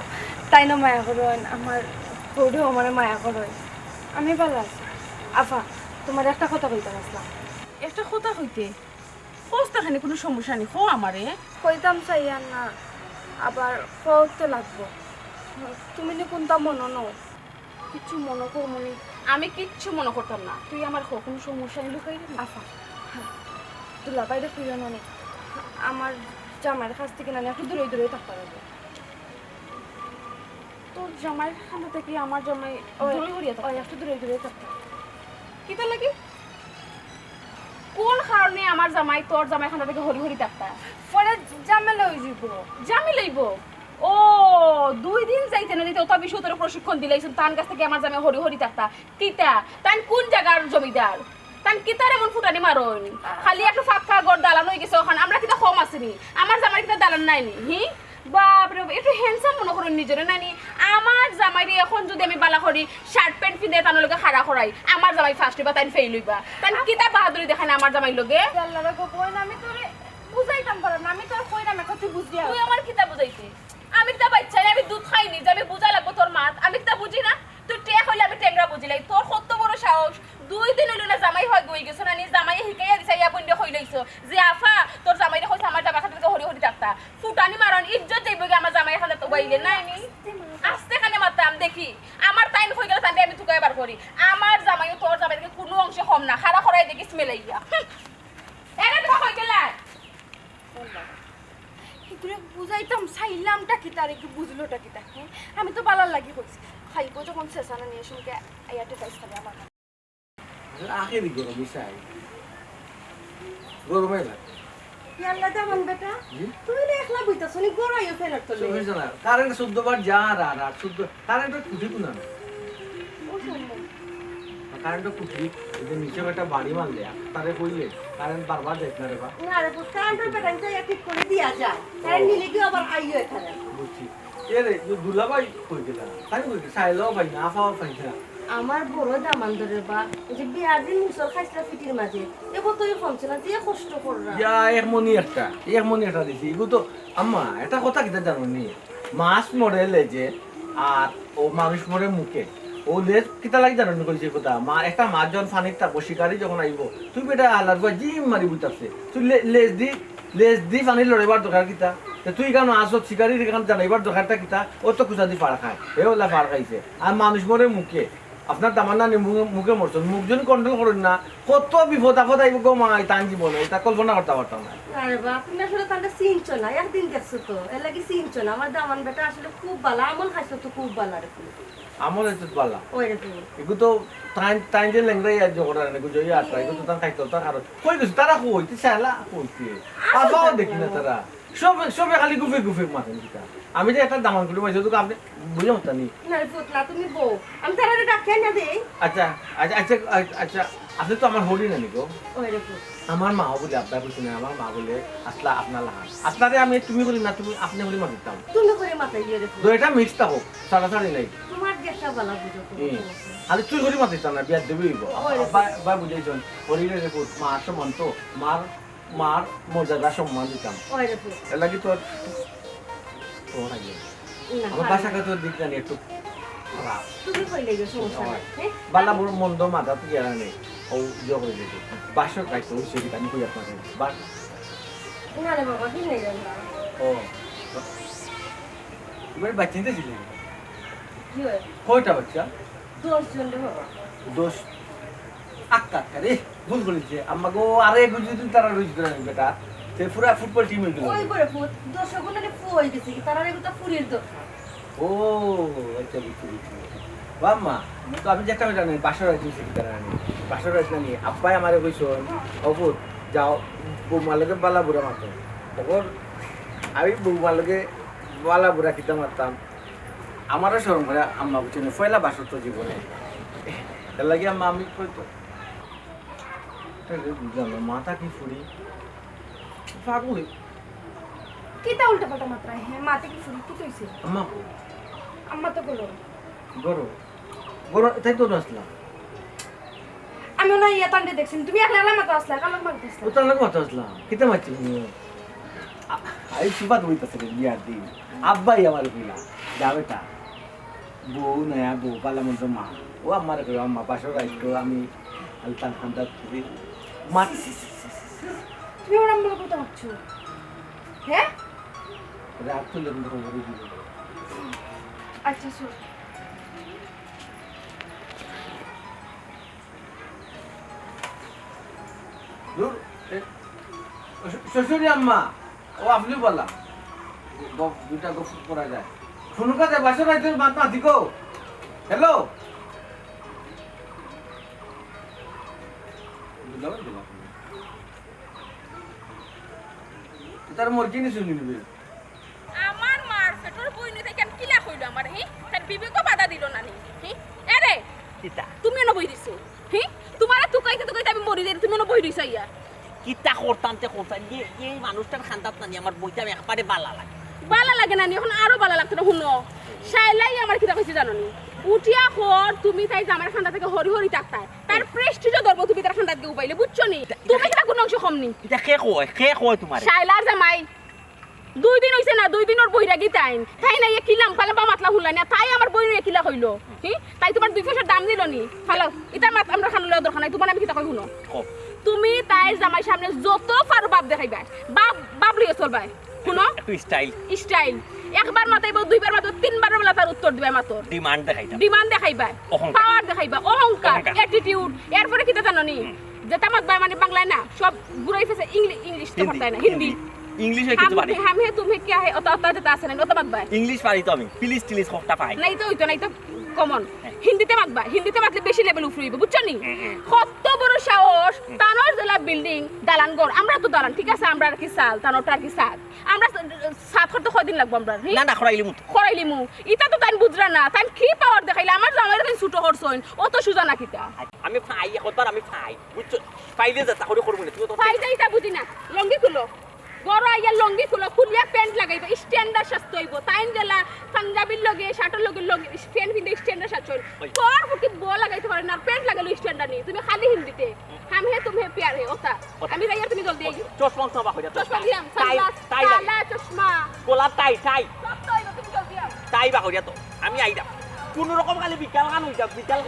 তাই না মায়া করেন আমার বউরেও আমার মায়া করেন আমি ভালো আছি আফা তোমার একটা কথা কইতে আসলাম একটা কথা হইতে খোঁজ না খানি কোনো সমস্যা নেই খো আমারে কইতাম চাইয়ার না আবার করতে লাগবো তুমি নি কোনটা মনে নও কিছু মনে করমনি আমি কিচ্ছু মনে করতাম না তুই আমার খো কোনো সমস্যা নেই লুকাই দে আফা দুলা বাইরে খুঁজে ননি আমার জামাইয়ের কাছ থেকে না একটু দূরে থাকতে হবে তোর জামাইয়ের খানা থেকে আমার জামাই দূরে হরিয়া ওই একটু দূরে থাকতে কিতা লাগি কোন কারণে আমার জামাই তোর জামাই খানা থেকে হরি থাকতা পরে জামেলা হয়ে যাব জামি লইব ও 2 দিন যাইতে না দিতে ওটা বিষয় তোর প্রশিক্ষণ দিলাইছেন তার কাছ থেকে আমার জামাই হরি থাকতা কিতা তান কোন জায়গার জমিদার তান কিতার এমন ফুটানি মারন খালি একটা ফাঁকা গড় দালান হয়ে গেছে ওখানে আমরা কিতা কম আসিনি আমার জামাই কিতা দালান নাইনি হি বাপরে একটু হ্যান্ডসাম মনে করুন নিজের নানি আমার জামাইরে এখন যদি আমি বালা করি শার্ট প্যান্ট পিঁধে তার লগে খাড়া করাই আমার জামাই ফার্স্ট হইবা তাই ফেল হইবা তাই কিতা বাহাদুরি দেখানে আমার জামাই লগে আল্লাহর কই না আমি তোরে বুঝাইতাম পারলাম না আমি তোর কই না কথা বুঝিয়া তুই আমার কিতা বুঝাইতে আমি তা বাচ্চা আমি দুধ খাইনি যে আমি বুঝা লাগবো তোর মাত আমি তা বুঝি না তুই টেক হইলে আমি টেংরা বুঝিলাই তোর কত বড় সাহস 2 দিন হইল না জামাই হয় গই গেছ না নি জামাই হিকাইয়া দিছা ইয়া বন্ধে হই লাইছো যে আফা তোর জামাই রে কইছে আমার জামা খাতে হরি থাকতা ফুটানি মারন ইজ্জত দেইব গে আমার জামাই খাতে তো বাইলে নাই নি আস্তে কানে মাতাম দেখি আমার টাইম হই গেল তান্ডে আমি তুকাই বার করি আমার জামাই তোর জামাই থেকে কোনো অংশ কম না খাড়া খড়াই দেখি স্মেল আইয়া এরে তো হই গেলা তোরে বুঝাইতাম চাইলামটা কি তার একটু বুঝলোটা কি তাকে আমি তো বালার লাগি কইছি খাইবো যখন শেষানা নিয়ে শুনকে আইয়াতে টাইস খাবে আমার আখেরি গরম মিশাই গরমে লাগে ইয়াল্লা দামান বেটা তুই না একলা বইতাছ নি গড়াইও ফেলার তো চব্বিশ জানা কারেন্ট 14 বার যা আর 14 কারেন্ট কুঠি কোনা কারেন্ট কুঠি যদি নিচে একটা বাড়ি মারলে তারে কইলে কারেন্ট বারবার যাইত না রে বা না রে পুত কারেন্টের বেটানটা ঠিক করে দিয়া যায় কারেন্ট নিলে কি আবার আইও এখানে বুঝছি এ রে দুলাভাই কই দিলা তাই কই সাইলো ভাই না আফাও ভাই না আমার বড় দামান ধরে বা ওই যে বিয়ার দিন মুসল খাইছলা ফিটির মাঝে এবার তুই কমছে না যে কষ্ট কররা ইয়া এক মনি একটা দিছি এগু তো আম্মা এটা কথা কিতা জানো নি মাছ মরে লেজে আর ও মানুষ মরে মুখে ও লেজ কিতা লাগি জানো নি কইছে কথা মা একটা মাছ যখন ফানিক থাকবো শিকারি যখন আইব তুই বেটা আলার বা জিম মারি বুঝতাছে তুই লেজ দি ফানি লড়াইবার দরকার কিতা তুই কেন আসত শিকারি এখানে জানাইবার দরকারটা কিতা ও তো কুচা দি পাড়া খায় এ ওলা পাড় খাইছে আর মানুষ মরে মুখে আপনার তামান্না মুখে মরছেন মুখ যদি কন্ট্রোল করেন না কত বিপদ আপদ আইব গো মা তান জীবনে এটা কল্পনা করতে পারতাম না আরে বাপ তুমি আসলে তাহলে চিনছো না একদিন দেখছো তো এর লাগি চিনছো না আমার দামান বেটা আসলে খুব ভালো আমল খাইছো তো খুব ভালো রে আমার এত বালা ওই রে তুমি এগু তো টাইম যে লেংরাই আজ জগড়া নে গুজো ইয়া ট্রাই তো তান খাইতো তা কারণ কই গেছ তারা কই তুই সালা কইতি আবাও দেখি না তারা সবে খালি গুফে গুফে মাথা নিতা আমি যে একটা দামান করে পাইছো তোকে আপনি বুঝে মতো নি না রে পুত না তুমি বউ আমি তারা ডাক্তার না দেই আচ্ছা আচ্ছা আচ্ছা আচ্ছা আপনি তো আমার হলি না নিকো ওই রে পুত আমার মা বলে আপনার কিছু না আমার মা বলে আসলা আপনার লাহান আপনারে আমি তুমি বলি না তুমি আপনি বলি মা দিতাম তুমি করে মাথায় দিয়ে রে পুত তো এটা মিক্সটা হোক সারাসারি নাই তোমার দেশটা ভালো বুঝো তুমি আরে তুই করি মাতিস না বিয়ার দেবই বা বুঝাইছেন হরিলে রে পুত মা সমান তো মার মর্যাদা সম্মান দিতাম ওই রে পুত এর লাগি তোর তোমার আগে না আমার বাসাকে তোর দিক জানি একটু খারাপ তুমি কইলে গো সমস্যা নাই হ্যাঁ বালা বড় মন্দ মাথা তো গেলা নেই ও ইয়ে করে দিতে বাসর খাইতো সেটি আমি কই আপনাকে বাস না রে বাবা কি নেই জানো ও এবার বাচ্চা নিতে ছিলেন কি হয় কয়টা বাচ্চা 10 জন রে বাবা দোষ আক্কা রে ভুল করেছে আমাকে আরে গুজি তুই তারা রুজ করে বেটা সে পুরা ফুটবল টিম হয়ে গেল ওই করে পুত 10 গুণে ফু হই গেছে কি তারা এগুলো ফুরির তো ও আচ্ছা বুঝছি বাম্মা তো আমি যেটা জানি বাসর রাইছি সেটি তারা জানি বাসর রাইছি না নিয়ে আব্বাই আমারে কইছন অবুত যাও বৌমালকে বালা বুড়া মারতো তখন আমি বৌমালকে বালা বুড়া কিতা মারতাম আমারও শরম করে আম্মা বুঝছেন পয়লা বাসর তো জীবনে এর লাগে আম্মা আমি কইতো বুঝলাম না, মাথা কি ফুরি পাগল কিতা উল্টা পাল্টা মাত্রায় হ্যাঁ মাতে কি ফুরি কি কইছে আম্মা আম্মা তো বললো গরো গরো তাই তো আসলাম আমি না ইয়া তান্ডে দেখছি তুমি একলা একলা মাথা আসলা কালো মাথা আসলা ও তো লাগে কথা আসলাম কিতা মারছি আই সুবাদ হইতাছে রে বিয়ার দিন আব্বাই আমার কইলা যাবে তা বউ নয়া বউ পালা মন্ত্র মা ও আমার কই আম্মা পাশে রাইতো আমি আলতান খান্দা করি মা তুমি ওর আম্মা কথা ভাবছো হ্যাঁ রাত তুলে কিন্তু খবর দিল আচ্ছা শোন দূর শ্বশুরি আম্মা ও আপনি বলা দুটা গপ করা যায় শুনুন কাজে বাসা রাইতে মাত না দিকো হ্যালো তার মর্জি নি শুনি নিবে আমার মার পেটর বইনি থেকে কিলা কইলো আমার হি তার বিবেকও বাধা দিল না নি হি আরে কিতা তুমি না বই দিছো হি তোমারে তুকাইতে আমি মরি যাই তুমি না বই দিছো ইয়া কিতা করতাম এই মানুষটার খান্দাত নানি আমার বইটা আমি একবারে বালা লাগে বালা লাগে না নি এখন আরো বালা লাগতো না শুনো শাইলাই আমার কিতা কইছে জানো নি উঠিয়া খর তুমি তাই জামার খান্ডা থেকে হরি হরি টাকতাই তার প্রেস্টিজও ধরবো তুমি তার খান্ডাত গিয়ে উপাইলে বুঝছো নি তুমি কিতা কোনো অংশ কম নি এটা কে কয় তোমার শাইলার জামাই 2 দিন হইছে না 2 দিনের বইরা গিতাইন তাই না ইয়া কিলাম পালা মাতলা হুলা না তাই আমার বই নিয়ে কিলা কইলো হি তাই তোমার 2 পয়সার দাম দিল নি হ্যালো ইতার মাত আমরা খান লওয়া দরকার নাই তোমার আমি কিতা কই শুনো তুমি তাই জামাই সামনে যত পারো বাপ দেখাইবা বাপ লিয়ে চলবাই শুনো একটু স্টাইল একবার মাতাইব দুইবার মাতাইব তিনবার বেলা তার উত্তর দিবা মাতর ডিমান্ড দেখাইবা পাওয়ার দেখাইবা অহংকার অ্যাটিটিউড এরপরে কিতা জানো নি যেটা মাত মানে বাংলায় না সব ঘুরাই ফেসে ইংলিশ তো পারতাই না হিন্দি इंग्लिश है कितु पारी हम है तुम्हें क्या है ओता যেটা আছে না ওটা মাতবা इंग्लिश पारी तो আমি প্লিজ হকটা পাই নাই তো হইতো নাই তো কমন হিন্দিতে মাতলে বেশি লেভেল উফরিব বুঝছো নি কত বড় সাহস তানোর জেলা বিল্ডিং দালান ঘর আমরা তো দালান ঠিক আছে আমরা আর কি সাল তানোরটা আর কি সাল আমরা সাত করতে কয়দিন লাগবো আমরা না খরাইলিমু ইটা তো তাই বুঝরা না তাই কি পাওয়ার দেখাইলে আমার জামাইরে তাই ছোট হরছইন অত সুজা না কিতা আমি ফাই একবার আমি ফাই বুঝছো ফাইলে যা তাহলে করব না তুমি তো ফাই যাইতা বুঝি না লঙ্গি খুলো বড় আইয়া লঙ্গি খুলিয়া প্যান্ট লাগাইব স্ট্যান্ডার্ড সাজতে হইব তাইন জেলা পাঞ্জাবির লগে শার্টের লগে প্যান্ট পিনতে স্ট্যান্ডার্ড সাজছই তোর বুকি বল লাগাইতে পারে না প্যান্ট লাগাইলো স্ট্যান্ডার্ড নেই তুমি খালি হিন্দিতে হাম হে তুমি প্যার হে ওটা আমি যাইয়া তুমি জলদি আইও চশমা সবা কইরা চশমা দিয়াম সালা চশমা কোলা টাই সব তো আইব তুমি জলদি আও টাই বা কইরা তো আমি আইদা কোন রকম খালি বিকাল খান হইতা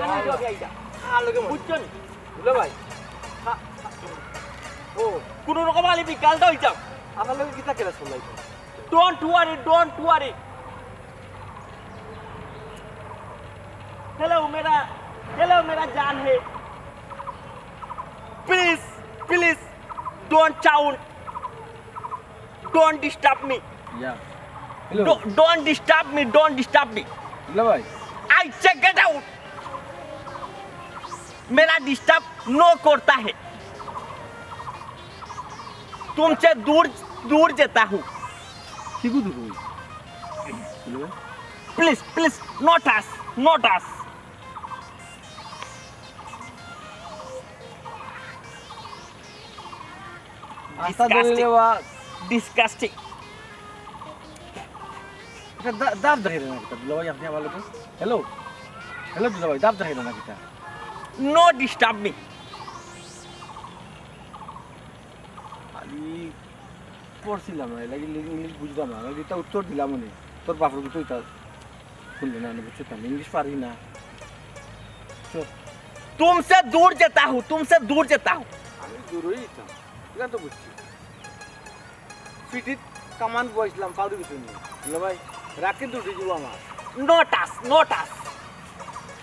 আমি আইদা আলোকে বুঝছো নি বুঝলো ভাই ও কোন রকম খালি বিকালটা হইতা আমার লগে কিতা কেলা শুনলাই Don't worry. Hello, मेरा जान है. Please, don't shout. Don't disturb me. Yeah. Hello. Don't disturb me. Hello, bhai. I check it out. मेरा डिस्टर्ब नो करता है. तुमसे दूर जाता हूँ. কি বুঝু তুমি please please not us not আস আস্তা ধরে বা ডিসকাস্টিং এটা দাব দেখে না কিতা দুলা ভাই আপনি আমার লোক হ্যালো হ্যালো দুলা ভাই দাব দেখে না কিতা নো ডিস্টার্ব মি আমি পড়ছিলাম না লাগি ইংলিশ বুঝলাম না লাগি তা উত্তর দিলাম না তোর বাপর তো এটা শুনলে না বুঝছো তো ইংলিশ পারি না तुमसे दूर जाता हूँ तुमसे दूर जाता हूँ আমি দূরই তো এটা তো বুঝছি পিঠিত কামান বইছিলাম পাউরি কিছু নেই দুলা ভাই রাখি দুটি দিব আমার नोट आस नोट आस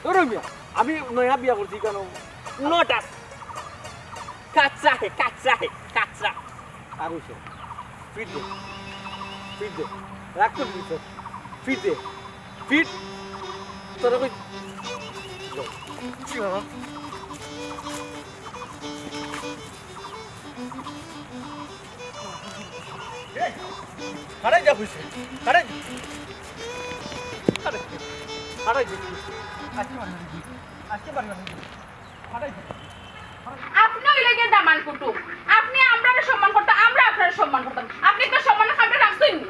ওরে মিয়া আমি নয়া বিয়া করছি কেন नोट आस कच्चा है कच्चा है कच्चा আর হইছে ফিট দে রাখ তো দিছ ফিট দে ফিট তোর কই আরে যা হইছে আরে আরে আরে আজকে পারবে না আরে আপনি ওই লেগে দামান কুটু আপনি আমরারে সম্মান করতাম আমরা আপনার সম্মান করতাম আপনি তো সম্মান খামটা রাখছেন নি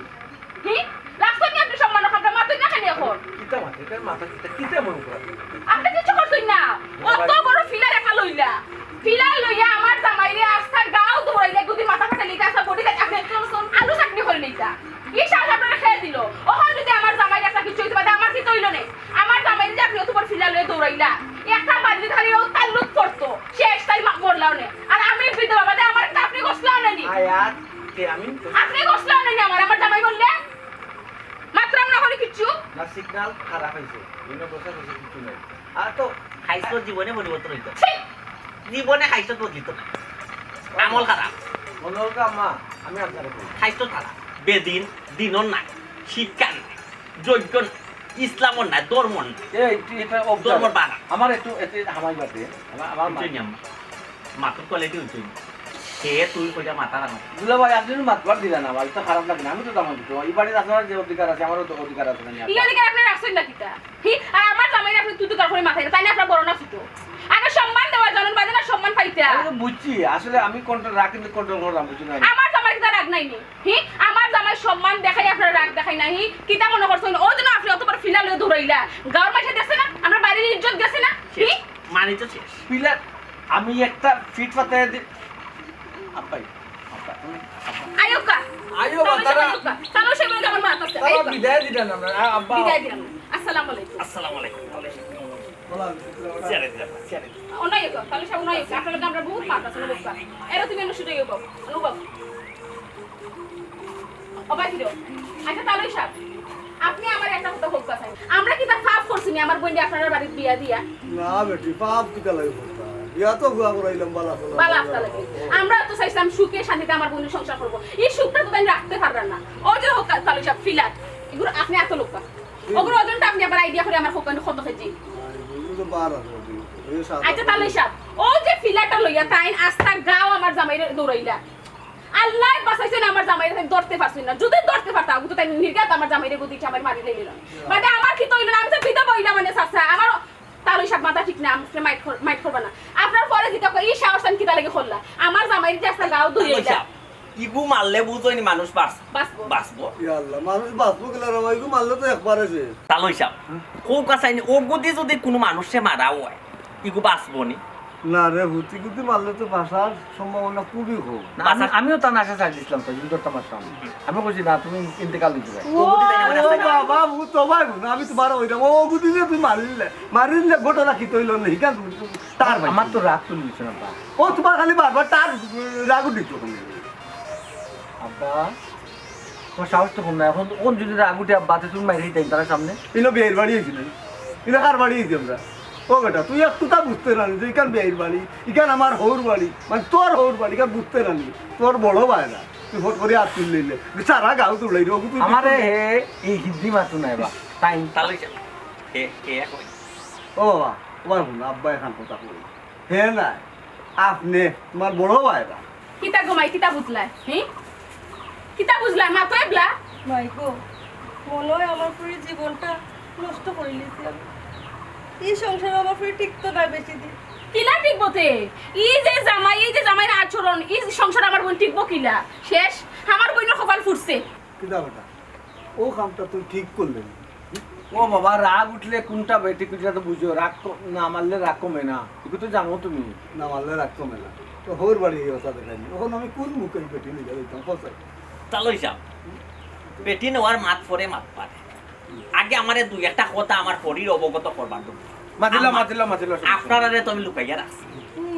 কি রাখছেন নি আপনি সম্মান খামটা মাতুই না খালি এখন কিতা মাথা এটার মাথা কিতা মনে করা আপনি কিছু করছেন না অত বড় ফিলার একা লইলা ফিলার লইয়া আমার জামাইরে আস্থা গাও দৌড়াইলে গুদি মাথা ফাটা লিখা আসা বডিতে আপনি আলু চাটনি করে লইতা কি সাজ আপনারা খেয়ে দিল ওখানে যদি আমার জামাইরে একটা কিছু হইতে পারে আমার কি তৈল নেই আমার জামাইরে যে আপনি অত বড় ফিলার লইয়া দৌড়াইলা একটা বাড়িতে খালি ও তাল্লুক করতো শেষ তাই মরলাও নে আর আমি বিধবা বাদে আমার একটা আপনি গোসলাও নেনি আয়াত কে আমি আপনি গোসলাও নেনি আমার জামাই বললে মাত্র আমরা করি কিচ্ছু না সিগন্যাল খারাপ হইছে ইনো বসা বসে কিছু নাই আর তো খাইছো জীবনে পরিবর্তন হইতো জীবনে খাইছো বদলিত না আমল খারাপ মনোরকা মা আমি আপনারে কই খাইছো খারাপ বেদিন দিনর নাই শিক্ষা নাই যোগ্য নাই ইসলামর নাই ধর্ম নাই এই এটা ধর্মর বানা আমার একটু এতে হামাই বাতে আমার মা মাতুর কোয়ালিটি হইতো সে তুই কইরা মাথা রাখো দুলা ভাই আপনি মাতবার দিলেন না আমার তো খারাপ লাগে না আমি তো দাম দিতে এই বাড়িতে আপনার যে অধিকার আছে আমারও তো অধিকার আছে না ইয়া দিকে আপনি রাখছেন না কিটা হি আর আমার জামাইরে আপনি তুই করে মাথায় তাই না আপনার বড় না ছোট আগে সম্মান দেওয়া জানেন বাদে না সম্মান পাইতে আমি তো বুঝছি আসলে আমি কন্ট্রোল রাখি কিন্তু কন্ট্রোল করলাম বুঝছি না আমার জামাই কিটা রাগ নাই নি হি আমার জামাই সম্মান দেখাই আপনার রাগ দেখাই নাই হি কিটা মনে করছেন ও জন্য আপনি অত বড় ফিনাল হয়ে দৌড়াইলা গাওর মাঝে দেখছে না আমরা বাড়ির ইজ্জত গেছে না হি মানি তো শেষ পিলার আমি একটা ফিট পাতে আপাই আপা তুমি আয়োকা আয়ো বাতারা তাহলে সে বলে আমার মাথা আছে তারা বিদায় দিলেন আমরা আব্বা বিদায় দিলাম আসসালামু আলাইকুম আসসালামু আলাইকুম বলা ছেড়ে দে ছেড়ে দে অনাইক তাহলে সব অনাইক আপনাদের আমরা বহুত মাথা আছে লোক এরা তুমি এনে শুধু ইউব অনুভব অবাই দিও আচ্ছা তাহলে সাহেব আপনি আমার একটা কথা বলতে চাই আমরা কি তা ফাফ করছি নি আমার বন্ধু আপনার বাড়িতে বিয়া দিয়া না বেটি পাপ কিতা লাগে করতা ইয়া তো গুয়া করাইলাম বালা বালা আপনার লাগে আমরা তো চাইছিলাম সুখে শান্তিতে আমার বন্ধু সংসার করবো এই সুখটা তো তাই রাখতে পারবেন না ওই যে হোক তাহলে সাহেব ফিলার এগুলো আপনি এত লোক ওগুলো ওজনটা আপনি আবার আইডিয়া করে আমার হোকানে কত কেজি তো বার আছে এই সাথে আচ্ছা তাহলে সাহেব ও যে ফিলারটা লইয়া তাই আস্থা গাও আমার জামাইরে দৌড়াইলা আল্লাহ বাঁচাইছেন আমার জামাইরে তাই ধরতে পারছেন না যদি ধরতে পারতাম তো তাই নির্গাত আমার জামাইরে গদি চামাই মারি লইল মানে আমার কি তৈল না আমি তো বিধবা হইলা মানে চাচা আমার তাহলে সব মাথা ঠিক না আপনি মাইট করবা না আপনার পরে যেটা কই এই সাহসান কিটা লাগে করলা আমার জামাইরে যে আস্থা গাও দৌড়াইলা ইগু মারলে বুঝোনি মানুষ বাঁচবো বাঁচবো ইয়া আল্লাহ মানুষ বাঁচবো গেলে রমাইগু মারলে তো একবার আছে তালই সাপ ও কাছাইনি ও গদি যদি কোনো মানুষে মারা হয় ইগু বাঁচবো নি না রে ভূতি গুতি মারলে তো বাঁচার সম্ভাবনা খুবই কম আমিও তা নাশা চাই দিছিলাম তো কিন্তু ধরতে পারতাম আমি বলছি না তুমি ইন্তেকাল দিতে পারো ও বাবা ভূত তো ভাই না আমি তো বারো হইলাম ও গুতি দিয়ে তুই মারিলে ঘটনা কি তৈল নেই কেন তার ভাই আমার তো রাগ তুলে দিচ্ছে না তা ও তোমার খালি বারবার তার রাগু দিচ্ছ আব্বা তোমার সাহস তো কম না এখন কোন যদি রাগ উঠে বাতে তুমি মাইরেই তাই তার সামনে ইনো বিয়ের বাড়ি হয়েছিল ইনো কার বাড়ি হয়েছি আমরা ও বেটা তুই একটু তা বুঝতে না যে ইকান বিয়ের বাড়ি ইকান আমার হৌর বাড়ি মানে তোর হৌর বাড়ি ইকান বুঝতে না তোর বড় ভাই না তুই ফট করে আর তুল লইলে সারা গাও তুলাই রে আমারে হে এই হিন্দি মাতু নাই বা টাইম তালই সাপ কে কে কই ও বাবা তোমার বোন আব্বা এখন কথা কই হে না আপনি তোমার বড় ভাই না কিতা গমাই কিতা বুঝলা হি কিতা বুঝলা মা তো এবলা মাইগো মনে হয় আমার পুরো জীবনটা নষ্ট করে নিয়েছি আমি। এই সংসারে আমার পুরো টিকতো না বেশি দিন। কিলা টিকবো তে এই যে জামাইয়ের আচরণ এই যে সংসার আমার বোন টিকবো কিলা শেষ আমার বোনের কপাল ফুটছে কিতা বেটা ও কামটা তুই ঠিক করলি না। ও বাবা রাগ উঠলে কোনটা বেটি কোনটা তো বুঝো রাগ না মারলে রাগ কমে না এগুলো তো জানো তুমি না মারলে রাখতো মেলা তো হোর বাড়ি এই কথা দেখাইনি তখন আমি কোন মুখে বেটি নিয়ে যাইতাম ফসাই তাহলে হিসাব বেটি নেওয়ার মাত পরে মাত পারে আগে আমারে দুই একটা কথা আমার শরীর অবগত করবার দরকার মাতিল আপনারা তো আমি লুকাইয়া রাখছি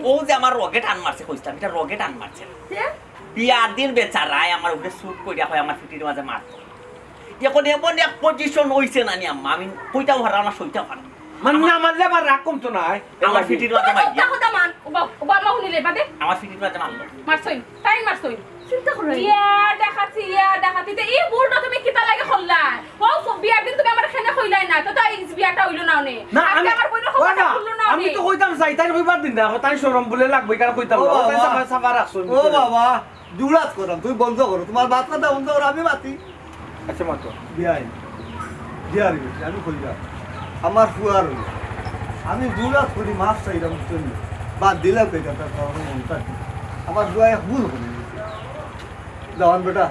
ও যে আমার রকেট আন মারছে কইতাম এটা রকেট আন মারছে না। বিয়ার দিন বেচারায় আমার উপরে শুট কইরা হয় আমার ফিটির মাঝে মারতো এখন এমন এক পজিশন হইছে না নি আম্মা আমি কইটাও হারা আমার সইটাও হারা মানে না মারলে আমার রাগ কমতো না আমার ফিটির মাঝে মারিয়া কথা মান ওবা মা হুনিলে বাদে আমার ফিটির মাঝে মারলো মারছই তাই মারছই চিন্তা করো ইয়া দেখাতি তে এই বুলটা তুমি কিতা লাগে হল্লা ও বিয়ার দিন তুমি আমার খানা কইলাই না তো তাই বিয়াটা হইলো না নে না আজকে আমার বোনের খবর খুললো না আমি তো কইতাম চাই তাই কইবার দিন না তাই শরম বলে লাগবে কারণ কইতাম ও বাবা। সাফা রাখছো ও বাবা জুড়াত করাম তুই বন্ধ করো তোমার বাত কথা বন্ধ করো আমি মাতি আচ্ছা মাতো বিয়াই বিয়ারি বেটি আমি কই যা আমার ফুয়ার হইলো। আমি জুড়াত করি মাছ চাইলাম জন্য বাদ দিলাম কই কথা মনটা আমার দুয়ায় ভুল করে জওয়ান বেটা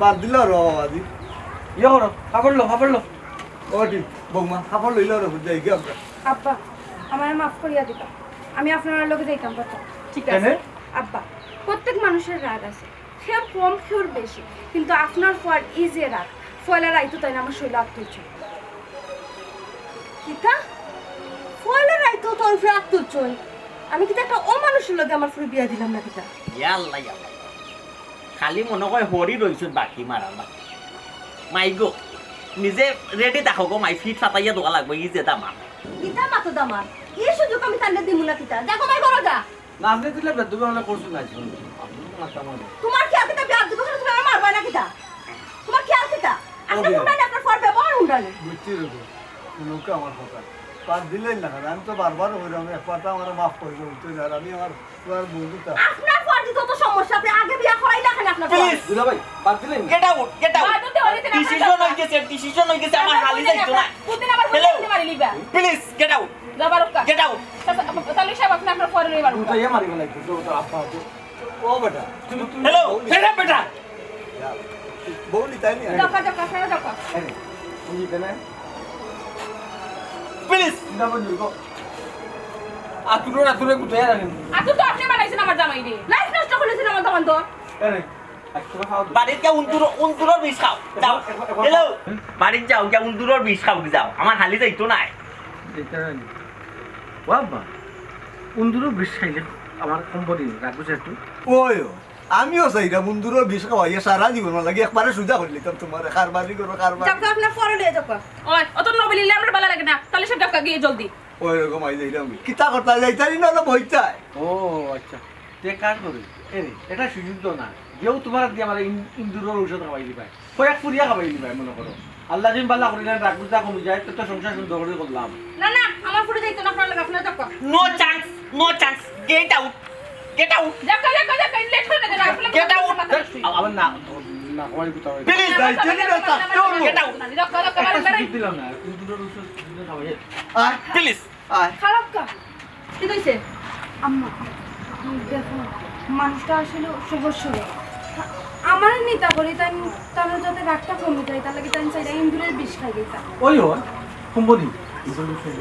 বাদ দিল র বাবাজি ইয়ে করো খাবার লো ও ঠিক বৌমা খাবার লইল রে বুঝাই গিয়ে আমরা আব্বা আমার মাফ করিয়া দিতাম আমি আপনার লগে যাইতাম কথা ঠিক কেন আছে আব্বা প্রত্যেক মানুষের রাগ আছে সে কম খেউর বেশি কিন্তু আপনার ফল এই যে রাগ ফয়লা রাইতো তাই না আমার শৈল আত্মুচ্ছ কিতা ফয়লা রাইতো তোর ফিরে আত্মচই আমি কিতা একটা অমানুষের লগে আমার ফুরি বিয়া দিলাম না কিতা ইয়াল্লা ইয়াল্লা খালি মনে হয় হরি রইছুন বাকি মারা বাকি মাই গো নিজে রেডি দেখো গো মাই ফিট ফাটাইয়া দোয়া লাগবে ই যে দামা কিতা মাতো দামার এই সুযোগ আমি তান্ডে দিমু না কিতা দেখো মাই করো গা না আপনি দিলে বেদবে হলে করছো না তোমার খেয়াল কিতা বিয়া দিব তুমি আমার মারবা না কিতা তোমার খেয়াল কিতা আপনি ওকে। হুন্ডানে আপনার ফর ব্যবহার হুন্ডানে বুঝছি রে লোকে আমার কথা বাদ দিলেন না আমি তো বারবার হইলাম একবারটা আমার মাফ করে বলতে আর আমি আমার ফুয়ার বন্ধুটা আপনার ফর দিতে তো সমস্যা আপনি আগে বিয়া করাই দেখেন আপনার ফর প্লিজ দুলা ভাই বাদ দিলেন গেট আউট বাদতে হইতে না ডিসিশন হই গেছে আমার হালি যাইতো না কুদিন আমার Hello? বোন মারি লিবা প্লিজ গেট আউট যাবারুকা গেট আউট তাহলে সব আপনি আপনার পরে লইবার তুই তো ইয়ে মারি গেলাই তো আপা তো ও বেটা হ্যালো হেডা বেটা বৌলি তাই নি জকা ফেরা জকা তুমি কেন প্লিজ না বন্ধু গো আতুরে গুতায় রাখেন আতু তো আপনি বানাইছেন আমার জামাই রে লাইফ নষ্ট করেছেন আমার দামান তো আরে আচ্ছা খাও বাড়িতে গিয়ে উন্দুরর বিষ খাও যাও হ্যালো বাড়িতে যাও গিয়ে উন্দুরর বিষ খাও যাও আমার হালি যাইতো না বাবা উন্দুরও বিষ খাইলে আমার কোম্পানি রাখবো একটু ওই আমিও চাইরা বন্ধুরও বিষ খাওয়াইয়া সারা জীবন লাগে একবারে সুজা করে লিতাম তোমার কারবারি করো কারবার জকা আপনার ফরে লয়ে জকা ওই অত নবলিলে আমার ভালো লাগে না তাহলে সব জকা গিয়ে জলদি ওই রকম আই যাইলাম কিতা করতে যাইতারি না বইতাই ও আচ্ছা তে কাজ করি এটা সুযোগ তো না যেও তোমার দিয়ে আমার ইন্দুরের ঔষধ খাওয়াই দিবাই কয়েক ফুরিয়া খাওয়াই দিবাই মনে করো আল্লাহ দিন পাল্লা করিলেন রাখবুজা কমে যায় তো সংসার সুন্দর করে করলাম না না আমার ফুটে যাইতো না আপনার লাগে আপনার জকা নো চান্স গেট আউট জকা লেট করে না আপনার Get out! আবার না না খাওয়াই দিতে হবে প্লিজ যাইতারি না থাকতে হবো গেট আউট জকা বারে দিলাম না ইন্দুরের ঔষধ খাওয়াই আয় প্লিজ আয় খারাপ কা কি কইছে আম্মা দেখো মানুষটা আসলে সহজ সরল আমার নিতা করি তাই তার যাতে রাগটা কমে যায় তার লাগে তাই চাইলে ইন্দুরের বিষ খাই গেছে ওই কোম্পানি ইন্দুরের ঔষধ